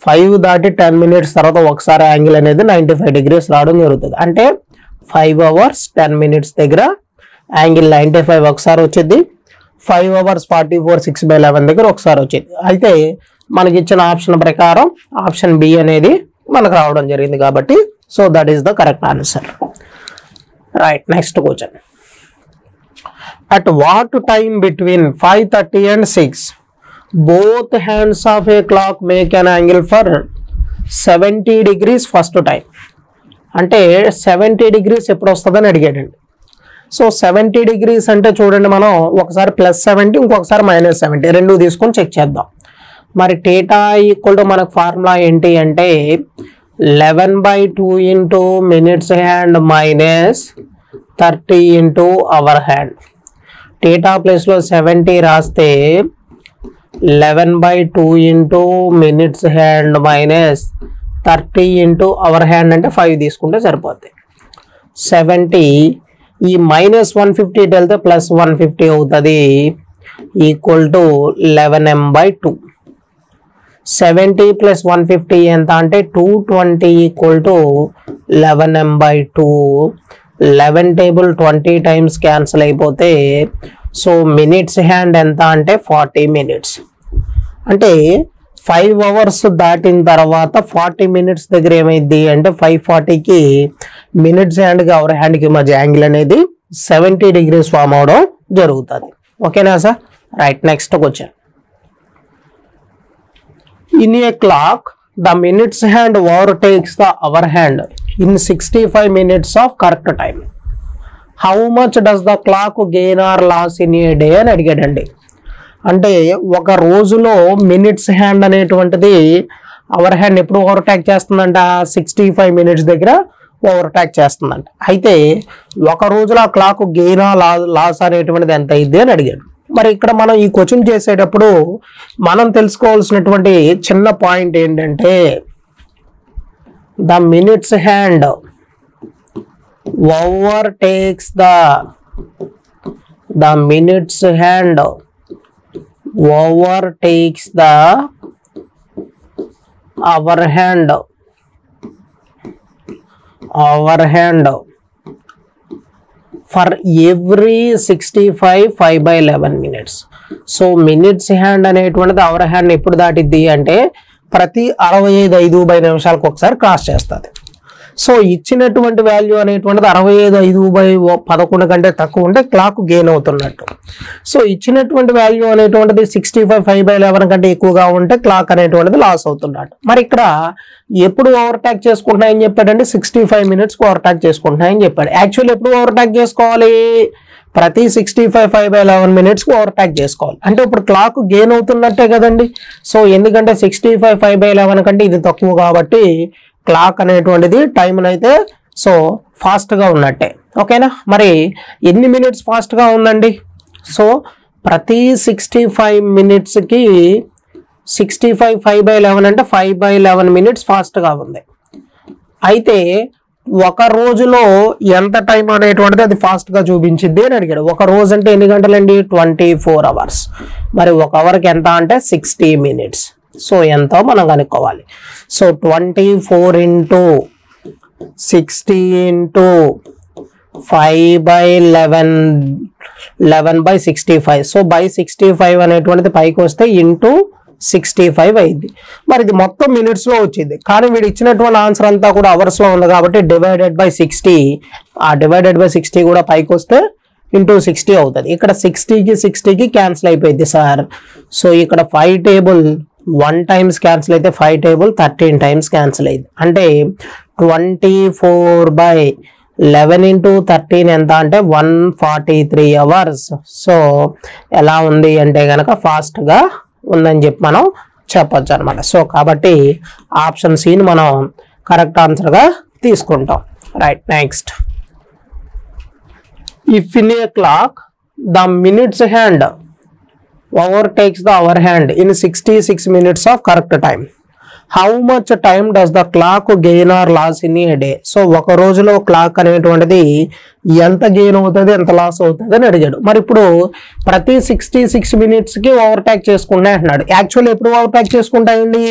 5 దాటి 10 minutes తర్వాత ఒకసారి యాంగిల్ అనేది 95 degrees రావడం జరుగుతుంది. అంటే 5 hours 10 minutes దగ్గర యాంగిల్ 95 ఒకసారి వచ్చింది, 5 hours 44 6/11 దగ్గర ఒకసారి వచ్చింది. అయితే మనకి ఇచ్చిన ఆప్షన్ ప్రకారం ఆప్షన్ బి అనేది మనకు రావడం జరిగింది కాబట్టి so that is the correct answer. Right, next question. At what time between 5:30 and 6 both hands of a clock make an angle for 70 degrees first time? అంటే 70 degrees ఎప్పుడు వస్తుందని అడిగాడండి. సో 70 degrees అంటే చూడండి, మనం ఒకసారి +70 ఇంకొకసారి -70 రెండు తీసుకొని చెక్ చేద్దాం. మరి θ ఈక్వల్ టు మనకు ఫార్ములా ఏంటి అంటే 11/2 into minutes hand -30 into hour hand. θ ప్లేస్లో 70 రాస్తే 11/2 into minutes hand -30 into hour hand అంటే 5 తీసుకుంటే సరిపోద్ది. 70 ఈ -150 వెళ్తే +150 అవుతుంది, ఈక్వల్ టు 11m/2. 70 + 150 ఎంత అంటే 220 equal to 11m/2. 11 table 20 times cancel అయిపోతే సో మినిట్స్ హ్యాండ్ ఎంత అంటే 40 minutes. అంటే 5 hours దాటిన తర్వాత 40 minutes దగ్గర ఏమైంది అంటే 5:40కి మినిట్స్ హ్యాండ్కి అవర్ హ్యాండ్కి మధ్య యాంగిల్ అనేది 70 degrees ఫామ్ అవడం జరుగుతుంది. ఓకేనా sir? Right, next question. In a clock the minutes hand overtakes the hour hand in 65 minutes of correct time. How much does the clock gain or loss in a day అని అడిగాడండి. అంటే ఒక రోజులో minutes hand అనేటువంటిది hour hand ఎప్పుడు overtake చేస్తుందంట 65 minutes దగ్గర overtake చేస్తుందంట. అయితే ఒక రోజులో ఆ క్లాక్ గెయిన్ లాస్ అనేటువంటిది ఎంత అయింది అని అడిగాడు. మరి ఇక్కడ మనం ఈ క్వశ్చన్ చేసేటప్పుడు మనం తెలుసుకోవాల్సినటువంటి చిన్న పాయింట్ ఏంటంటే the minutes hand overtakes the minutes hand overtakes the hour hand for every 65 5/11 minutes. So minutes hand అనేటువంటిది అవర్ హ్యాండ్ ఎప్పుడు దాటిద్ది అంటే ప్రతి 65 5 నిమిషాలకు ఒకసారి క్రాస్ చేస్తుంది. సో ఇచ్చినటువంటి వాల్యూ అనేటువంటిది 65 5/11 కంటే తక్కువ ఉంటే క్లాక్ గెయిన్ అవుతున్నట్టు. సో ఇచ్చినటువంటి వాల్యూ అనేటువంటిది 65 5/11 కంటే ఎక్కువగా ఉంటే క్లాక్ అనేటువంటిది లాస్ అవుతున్నట్టు. మరి ఇక్కడ ఎప్పుడు ఓవర్టేక్ చేసుకుంటున్నాయని చెప్పాడంటే 65 minutes ఓవర్టేక్ చేసుకుంటున్నాయని చెప్పాడు. యాక్చువల్లీ ఎప్పుడు ఓవర్టేక్ చేసుకోవాలి? ప్రతి 65 5/11 minutes ఓవర్టేక్ చేసుకోవాలి. అంటే ఇప్పుడు క్లాక్ గెయిన్ అవుతున్నట్టే కదండి. సో ఎందుకంటే 65 5/11 కంటే ఇది తక్కువ కాబట్టి క్లాక్ అనేటువంటిది టైం అయితే సో ఫాస్ట్గా ఉన్నట్టే. ఓకేనా? మరి ఎన్ని మినిట్స్ ఫాస్ట్గా ఉందండి? సో ప్రతి 65 minutesకి 65 5/11 అంటే 5/11 minutes ఫాస్ట్గా ఉంది. అయితే ఒక రోజులో ఎంత టైం అనేటువంటిది అది ఫాస్ట్గా చూపించింది అని అడిగాడు. ఒక రోజు అంటే ఎన్ని గంటలండి? 24 hours. మరి ఒక అవర్కి ఎంత అంటే 60 minutes. సో ఎంతో మనం కనుక్కోవాలి. So 24 into 60 into 5/11 11/65. So by 65 అనేటువంటిది పైకి వస్తే ఇంటూ 65 అయింది. మరి ఇది మొత్తం మినిట్స్లో వచ్చింది, కానీ వీడు ఇచ్చినటువంటి ఆన్సర్ అంతా కూడా అవర్స్లో ఉంది కాబట్టి డివైడెడ్ బై 60. ఆ డివైడెడ్ బై 60 కూడా పైకి వస్తే ఇంటూ 60 అవుతుంది. ఇక్కడ 60కి క్యాన్సిల్ అయిపోయింది సార్. సో ఇక్కడ 5 టేబుల్ 1 times క్యాన్సిల్ అయితే 5 టేబుల్ 13 times క్యాన్సిల్ అయింది. అంటే 24/11 into 13 ఎంత అంటే 143 hours. సో ఎలా ఉంది అంటే కనుక ఫాస్ట్గా ఉందని చెప్పి మనం చెప్పొచ్చు అనమాట. సో కాబట్టి ఆప్షన్ సిని మనం కరెక్ట్ ఆన్సర్గా తీసుకుంటాం. Right, next. If in a clock the minutes hand overtakes the hour hand in 66 minutes of correct time, how much time does the clock gain or loss in a day? So ఒక రోజులో clock అనేటువంటిది ఎంత gain అవుతుంది ఎంత loss అవుతుంది అని అడిగాడు. మరి ఇప్పుడు ప్రతి 66 minutesకి ఓవర్టేక్ చేసుకుంటాయి అంటున్నాడు. యాక్చువల్లీ ఎప్పుడు ఓవర్టేక్ చేసుకుంటాయండి?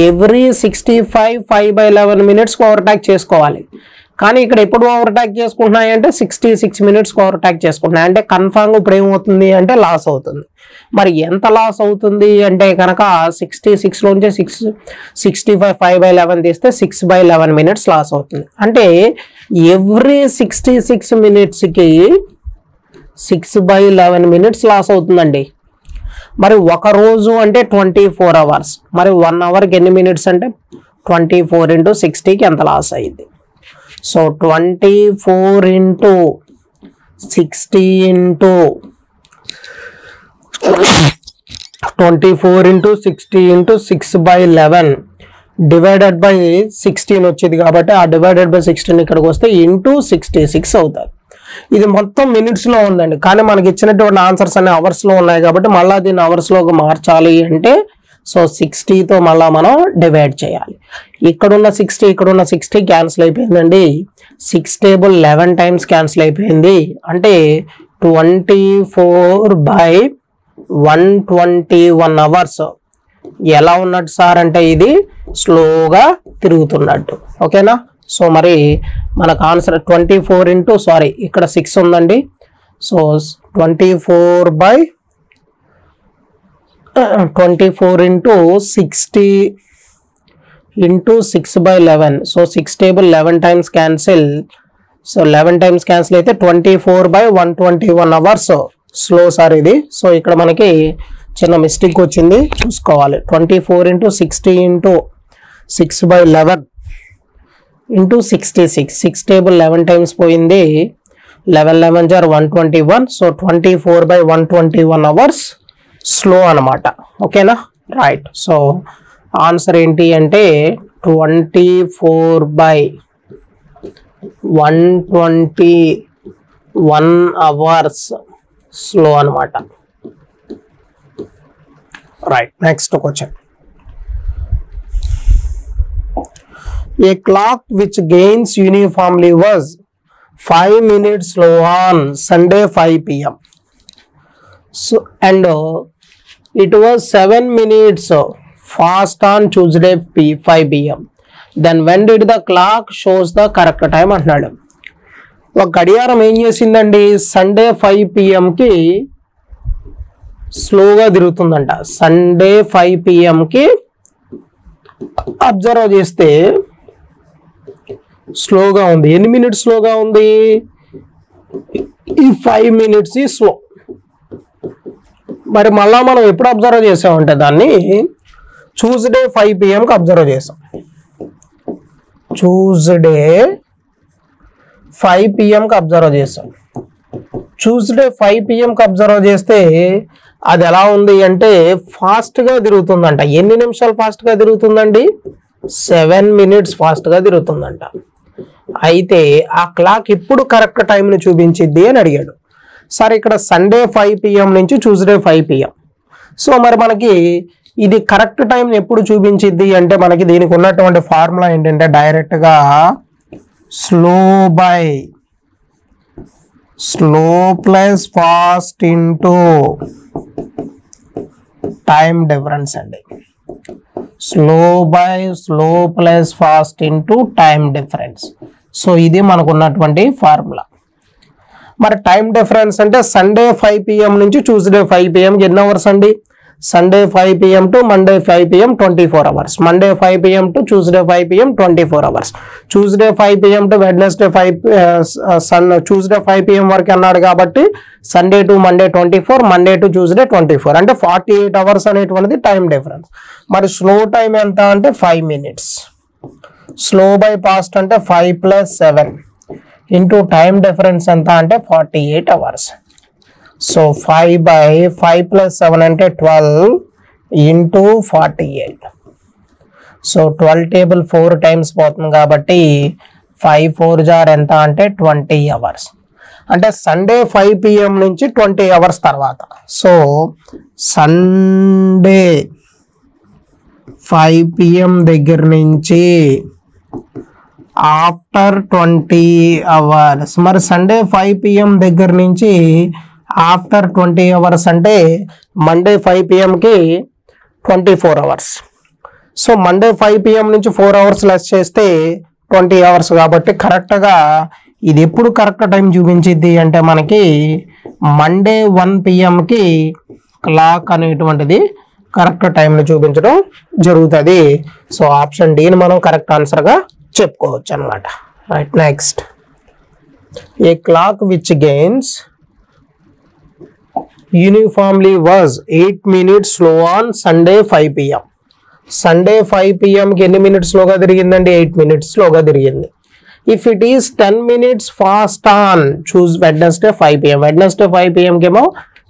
ఎవ్రీ 65 5/11 minutes ఓవర్టేక్ చేసుకోవాలి. కానీ ఇక్కడ ఎప్పుడు ఓవర్టేక్ చేసుకుంటున్నాయి అంటే 66 minutes ఓవర్టేక్ చేసుకుంటున్నాయి. అంటే కన్ఫామ్గా ఇప్పుడు ఏమవుతుంది అంటే లాస్ అవుతుంది. మరి ఎంత లాస్ అవుతుంది అంటే కనుక 66లోంచి 65 5/11 తీస్తే 6/11 minutes లాస్ అవుతుంది. అంటే ఎవ్రీ 66 minutesకి 6/11 minutes లాస్ అవుతుందండి. మరి ఒక రోజు అంటే 24 hours. మరి 1 hourకి ఎన్ని మినిట్స్ అంటే 24 into 60కి ఎంత లాస్ అయ్యింది? So 24 into 60 into 24 into 60 into 6 by 11 divided by 16 వచ్చేది కాబట్టి ఆ డివైడెడ్ బై 16 ఇక్కడికి వస్తే ఇంటూ 66 అవుతుంది. ఇది మొత్తం మినిట్స్లో ఉందండి, కానీ మనకి ఇచ్చినటువంటి ఆన్సర్స్ అన్ని అవర్స్లో ఉన్నాయి కాబట్టి మళ్ళీ దీన్ని అవర్స్లోకి మార్చాలి అంటే సో 60తో మళ్ళీ మనం డివైడ్ చేయాలి. ఇక్కడున్న 60 ఇక్కడున్న 60 క్యాన్సిల్ అయిపోయిందండి. 6 టేబుల్ 11 టైమ్స్ క్యాన్సిల్ అయిపోయింది అంటే 24/121 అవర్స్. ఎలా ఉన్నట్టు సార్ అంటే ఇది స్లోగా తిరుగుతున్నట్టు. ఓకేనా? సో మరి మనకు ఆన్సర్ 24 ఇంటూ ఇక్కడ 6 ఉందండి. So 24 into 60 into 6 by 11. So 6 table 11 times cancel. So 11 times cancel అయితే 24/121 అవర్స్ స్లో సార్ ఇది. సో ఇక్కడ మనకి చిన్న మిస్టేక్ వచ్చింది, చూసుకోవాలి. 24 into 60 into 6 by 11 into 66. 6 table 11 times పోయింది. 11 11 jar 121. సో 24/121 అవర్స్ స్లో అనమాట. ఓకేనా? రైట్. సో ఆన్సర్ ఏంటి అంటే 24/121 అవర్స్ స్లో అనమాట. Right. Next question. A clock which gains uniformly was 5 minutes slow on Sunday 5 p.m. So and it was 7 minutes fast on Tuesday 5 p.m. Then when did the clock shows the correct time అంటున్నాడు. ఒక గడియారం ఏం చేసిందండి, Sunday 5 p.m. కి స్లోగా తిరుగుతుందంట. Sunday 5 p.m. కి observe చేస్తే స్లోగా ఉంది. ఎన్ని మినిట్స్ స్లోగా ఉంది? ఈ 5 minutes స్లో. మరి మళ్ళా మనం ఎప్పుడు అబ్జర్వ్ చేసామంటే దాన్ని ట్యూస్డే 5 p.m. కి అబ్జర్వ్ చేసాం. Tuesday 5 p.m. కి అబ్జర్వ్ చేసాం. Tuesday 5 p.m. కి అబ్జర్వ్ చేస్తే అది ఎలా ఉంది అంటే ఫాస్ట్గా తిరుగుతుందంట. ఎన్ని నిమిషాలు ఫాస్ట్గా తిరుగుతుందండి? 7 minutes ఫాస్ట్గా తిరుగుతుందంట. అయితే ఆ క్లాక్ ఇప్పుడు కరెక్ట్ టైంని చూపించిద్ది అని అడిగాడు. సరే, ఇక్కడ సండే 5 p.m. నుంచి ట్యూస్డే 5 p.m. సో మరి మనకి ఇది కరెక్ట్ టైం ఎప్పుడు చూపించిద్ది అంటే మనకి దీనికి ఉన్నటువంటి ఫార్ములా ఏంటంటే డైరెక్ట్గా slow plus fast into time difference అండి. Slow plus fast into time difference. So ఇది మనకు ఉన్నటువంటి ఫార్ములా. మరి టైం డిఫరెన్స్ అంటే సండే 5 p.m. నుంచి ట్యూస్డే 5 p.m. ఎన్ని అవర్స్ అండి? Sunday 5 p.m. To Monday 5 p.m. 24 hours. Monday 5 p.m. To Tuesday 5 p.m. 24 hours. Tuesday 5 p.m. To Wednesday Tuesday 5 p.m. వరకు అన్నాడు కాబట్టి Sunday to Monday 24, Monday to Tuesday 24 అంటే 48 hours అనేటువంటిది time difference. మరి slow time ఎంత అంటే 5 minutes. స్లో బై ఫాస్ట్ అంటే 5 + 7 into time difference ఎంత అంటే 48 అవర్స్. సో 5 + 7 అంటే 12 ఇంటూ 48. సో 12 టేబుల్ 4 టైమ్స్ పోతుంది కాబట్టి 5 4 jar ఎంత అంటే 20 అవర్స్. అంటే సండే 5 p.m. నుంచి 20 అవర్స్ తర్వాత. So Sunday 5 p.m. దగ్గర నుంచి ఆఫ్టర్ 20 అవర్స్. మరి సండే 5 p.m. దగ్గర నుంచి ఆఫ్టర్ 20 అవర్స్ అంటే మండే 5 p.m. కి 24 అవర్స్. So Monday 5 p.m. నుంచి 4 అవర్స్ లెస్ చేస్తే 20 అవర్స్ కాబట్టి కరెక్ట్గా ఇది ఎప్పుడు కరెక్ట్ టైం చూపించిద్ది అంటే మనకి మండే 1 p.m. కి క్లాక్ అనేటువంటిది కరెక్ట్ టైంని చూపించడం జరుగుతుంది. సో ఆప్షన్ డీని మనం కరెక్ట్ ఆన్సర్గా చెప్పుకోవచ్చు అనమాట. Right. Next, a clock which gains uniformly was 8 minutes slow on Sunday 5 p.m. Sunday 5 p.m. కి ఎన్ని మినిట్స్ స్లోగా తిరిగిందండి? 8 minutes స్లోగా తిరిగింది. If it is 10 minutes fast on choose Wednesday 5 PM. Wednesday 5 PM కేమో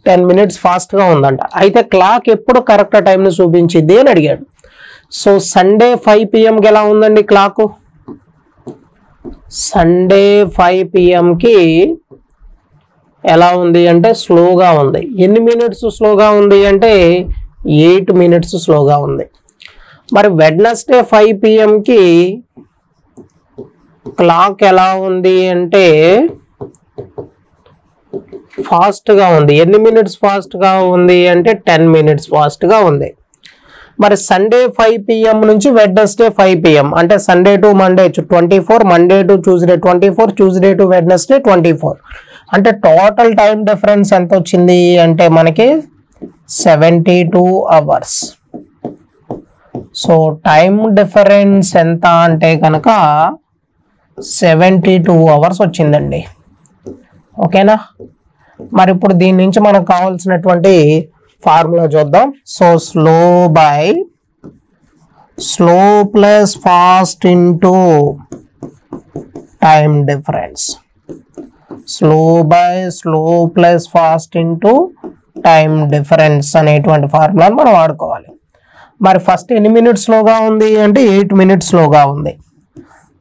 10 minutes ఫాస్ట్గా ఉందంట. అయితే క్లాక్ ఎప్పుడు కరెక్ట్ టైంని చూపించింది అని అడిగాడు. సో సండే 5 PMకి ఎలా ఉందండి క్లాకు? సండే 5 PMకి ఎలా ఉంది అంటే స్లోగా ఉంది. ఎన్ని మినిట్స్ స్లోగా ఉంది అంటే 8 minutes స్లోగా ఉంది. మరి వెడ్నెస్డే 5 PMకి క్లాక్ ఎలా ఉంది అంటే ఫాస్ట్గా ఉంది. ఎన్ని మినిట్స్ ఫాస్ట్గా ఉంది అంటే 10 minutes ఫాస్ట్గా ఉంది. మరి సండే 5 PM నుంచి వెడ్నెస్డే 5 PM అంటే Sunday to Monday 24, Monday to Tuesday 24, Tuesday to Wednesday 24. అంటే టోటల్ టైం డిఫరెన్స్ ఎంత వచ్చింది అంటే మనకి 72 hours. సో టైం డిఫరెన్స్ ఎంత అంటే కనుక 72 hours వచ్చిందండి. ఓకేనా? మరి ఇప్పుడు దీని నుంచి మనకు కావాల్సినటువంటి ఫార్ములా చూద్దాం. So slow plus fast into time difference. Slow plus fast into time difference అనేటువంటి ఫార్ములాను మనం వాడుకోవాలి. మరి ఫస్ట్ ఎన్ని మినిట్స్ స్లోగా ఉంది అంటే 8 minutes స్లోగా ఉంది.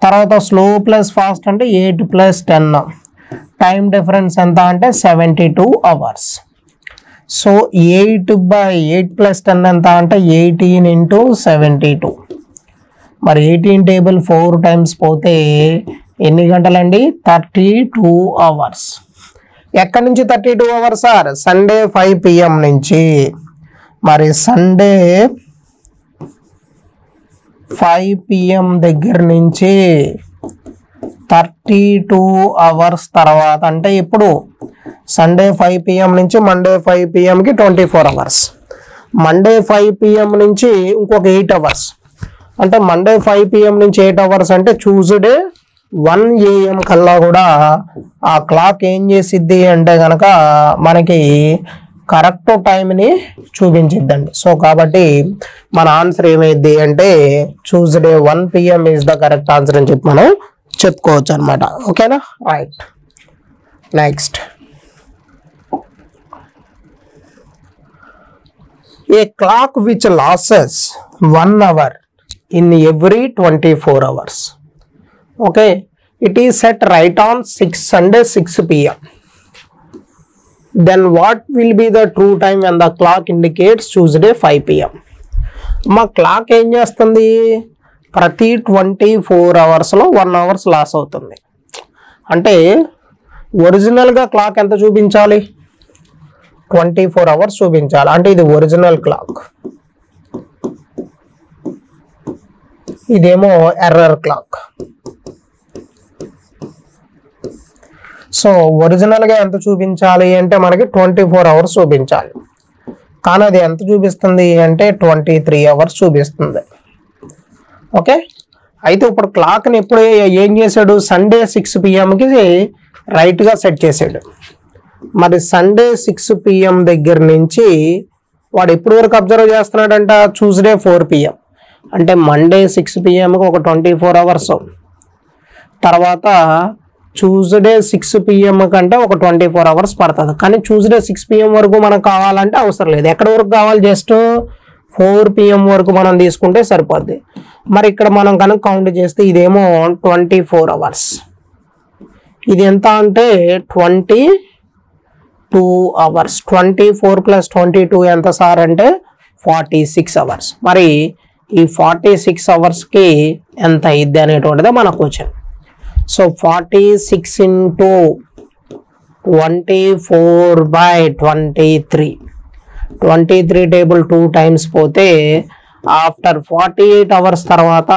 తర్వాత స్లో ప్లస్ ఫాస్ట్ అంటే 8 + 10. టైం డిఫరెన్స్ ఎంత అంటే 72 hours. సో 8/8 + 10 ఎంత అంటే 18 × 72. మరి 18 టేబుల్ 4 times పోతే ఎన్ని గంటలండి? 32 hours. ఎక్కడి నుంచి 32 hours సార్? సండే 5 PM నుంచి. మరి సండే 5 PM దగ్గర నుంచి 32 hours తర్వాత అంటే ఇప్పుడు సండే 5 PM నుంచి మండే 5 PMకి 24 hours. మండే 5 PM నుంచి ఇంకొక 8 hours. అంటే మండే 5 PM నుంచి 8 hours అంటే ట్యూస్డే 1 AM కల్లా కూడా ఆ క్లాక్ ఏం చేసిద్ది అంటే కనుక మనకి కరెక్ట్ టైంని చూపించిద్దండి. సో కాబట్టి మన ఆన్సర్ ఏమైంది అంటే Tuesday 1 PM is the correct answer అని చెప్పి మనం చెప్పుకోవచ్చు అనమాట. ఓకేనా? Right. Next, a clock which losses 1 hour in every 24 hours. Okay, it is set right on Sunday 6 PM. Then what will be the true time when the clock indicates Tuesday 5 PM? మా clock ఏం చేస్తుంది? ప్రతి 24 hours-లో 1 hour loss అవుతుంది. అంటే ఒరిజినల్గా clock ఎంత చూపించాలి? 24 hours చూపించాలి. అంటే ఇది ఒరిజినల్ క్లాక్, ఇదేమో ఎర్రర్ క్లాక్. సో ఒరిజినల్గా ఎంత చూపించాలి అంటే మనకి 24 hours చూపించాలి. కానీ అది ఎంత చూపిస్తుంది అంటే 23 hours చూపిస్తుంది. ఓకే, అయితే ఇప్పుడు క్లాక్ని ఎప్పుడు ఏం చేశాడు? సండే 6 PMకి రైట్గా సెట్ చేసాడు. మరి సండే 6 PM దగ్గర నుంచి వాడు ఎప్పుడు వరకు అబ్జర్వ్ చేస్తున్నాడంట? Tuesday 4 PM. అంటే మండే 6 PMకి ఒక 24 hours, తర్వాత ట్యూస్డే 6 PM కంటే ఒక 24 hours పడుతుంది. కానీ ట్యూస్డే 6 PM వరకు మనకు కావాలంటే అవసరం లేదు. ఎక్కడి వరకు కావాలి? జస్ట్ 4 PM వరకు మనం తీసుకుంటే సరిపోద్ది. మరి ఇక్కడ మనం కనుక కౌంట్ చేస్తే ఇదేమో 24 hours, ఇది ఎంత అంటే 22 hours. 24 + 22 ఎంత సార్ అంటే 46 hours. మరి ఈ 46 hoursకి ఎంత అయింది అనేటువంటిదే మన క్వశ్చన్. సో 46 × 24/23. 23 టేబుల్ 2 times పోతే ఆఫ్టర్ 48 hours తర్వాత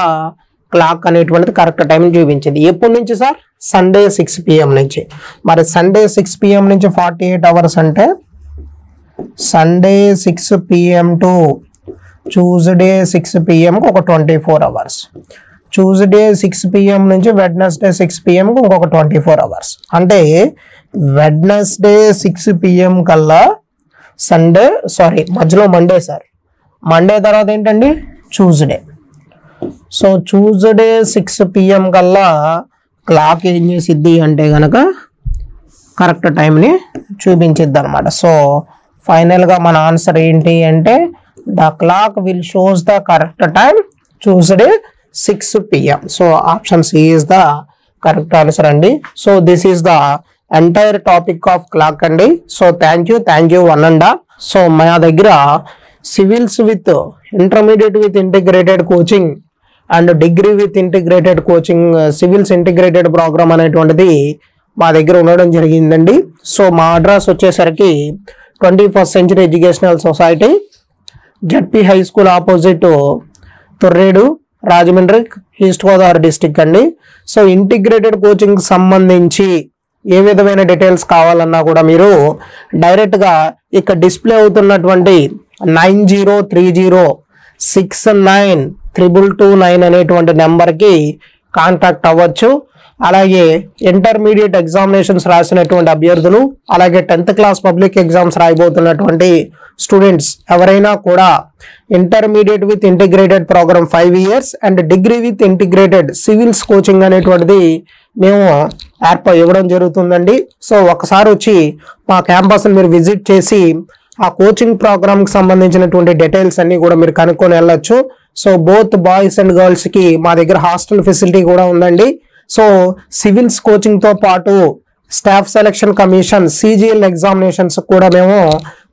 క్లాక్ అనేటువంటిది కరెక్ట్ టైం చూపించింది. ఎప్పటి నుంచి సార్? సండే 6 PM నుంచి. మరి సండే 6 PM నుంచి 48 hours అంటే సండే 6 PM టు ట్యూస్డే 6 PMకి ఒక 24 hours. ట్యూస్డే 6 PM నుంచి వెడ్నెస్డే 6 PMకి ఇంకొక 24 hours. అంటే వెడ్నెస్డే 6 PM కల్లా మధ్యలో మండే సార్. మండే తర్వాత ఏంటండి? ట్యూస్డే. సో ట్యూస్డే 6 PM కల్లా క్లాక్ ఏం చేసిద్ది అంటే కనుక కరెక్ట్ టైంని చూపించిద్ది అనమాట. సో ఫైనల్గా మన ఆన్సర్ ఏంటి అంటే the clock will shows the correct time Tuesday 6 PM. So option C is the correct answer అండి. So this is the entire topic of clock అండి. So thank you one and all. So మా దగ్గర civils with intermediate with integrated coaching and degree with integrated coaching civils integrated programme అనేటువంటిది మా దగ్గర ఉండడం జరిగిందండి. So మా అడ్రస్ వచ్చేసరికి 21st Century educational society, ZP high school opposite, Torredu, Rajahmundry, east Godavari district అండి. సో ఇంటిగ్రేటెడ్ కోచింగ్ సంబంధించి ఏ విధమైన డీటెయిల్స్ కావాలన్నా కూడా మీరు డైరెక్ట్గా ఇక్కడ డిస్ప్లే అవుతున్నటువంటి 9030692229 అనేటువంటి నెంబర్కి కాంటాక్ట్ అవ్వచ్చు. అలాగే ఇంటర్మీడియట్ ఎగ్జామినేషన్స్ రాసినటువంటి అభ్యర్థులు, అలాగే 10th క్లాస్ పబ్లిక్ ఎగ్జామ్స్ రాయబోతున్నటువంటి స్టూడెంట్స్ ఎవరైనా కూడా intermediate with integrated programme 5 years and degree with integrated civils coaching అనేటువంటిది మేము ఇవ్వడం జరుగుతుందండి. సో ఒకసారి వచ్చి మా క్యాంపస్ని మీరు విజిట్ చేసి ఆ కోచింగ్ ప్రోగ్రామ్కి సంబంధించినటువంటి డీటెయిల్స్ అన్ని కూడా మీరు కనుక్కొని వెళ్ళొచ్చు. సో బోత్ బాయ్స్ అండ్ గర్ల్స్కి మా దగ్గర హాస్టల్ ఫెసిలిటీ కూడా ఉందండి. సో సివిల్స్ కోచింగ్తో పాటు staff selection commission CGL examinations కూడా మేము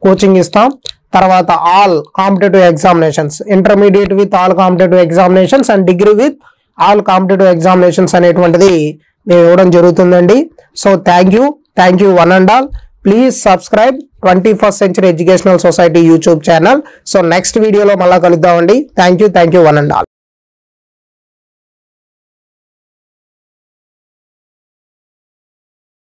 కోచింగ్ ఇస్తాం. తర్వాత all competitive examinations, intermediate with all competitive examinations and degree with all competitive examinations అనేటువంటిది మేము ఇవ్వడం జరుగుతుందండి. So thank you one and all. Please subscribe 21st Century educational society YouTube channel. So next వీడియోలో మళ్ళీ కలుద్దామండి. Thank you one and all.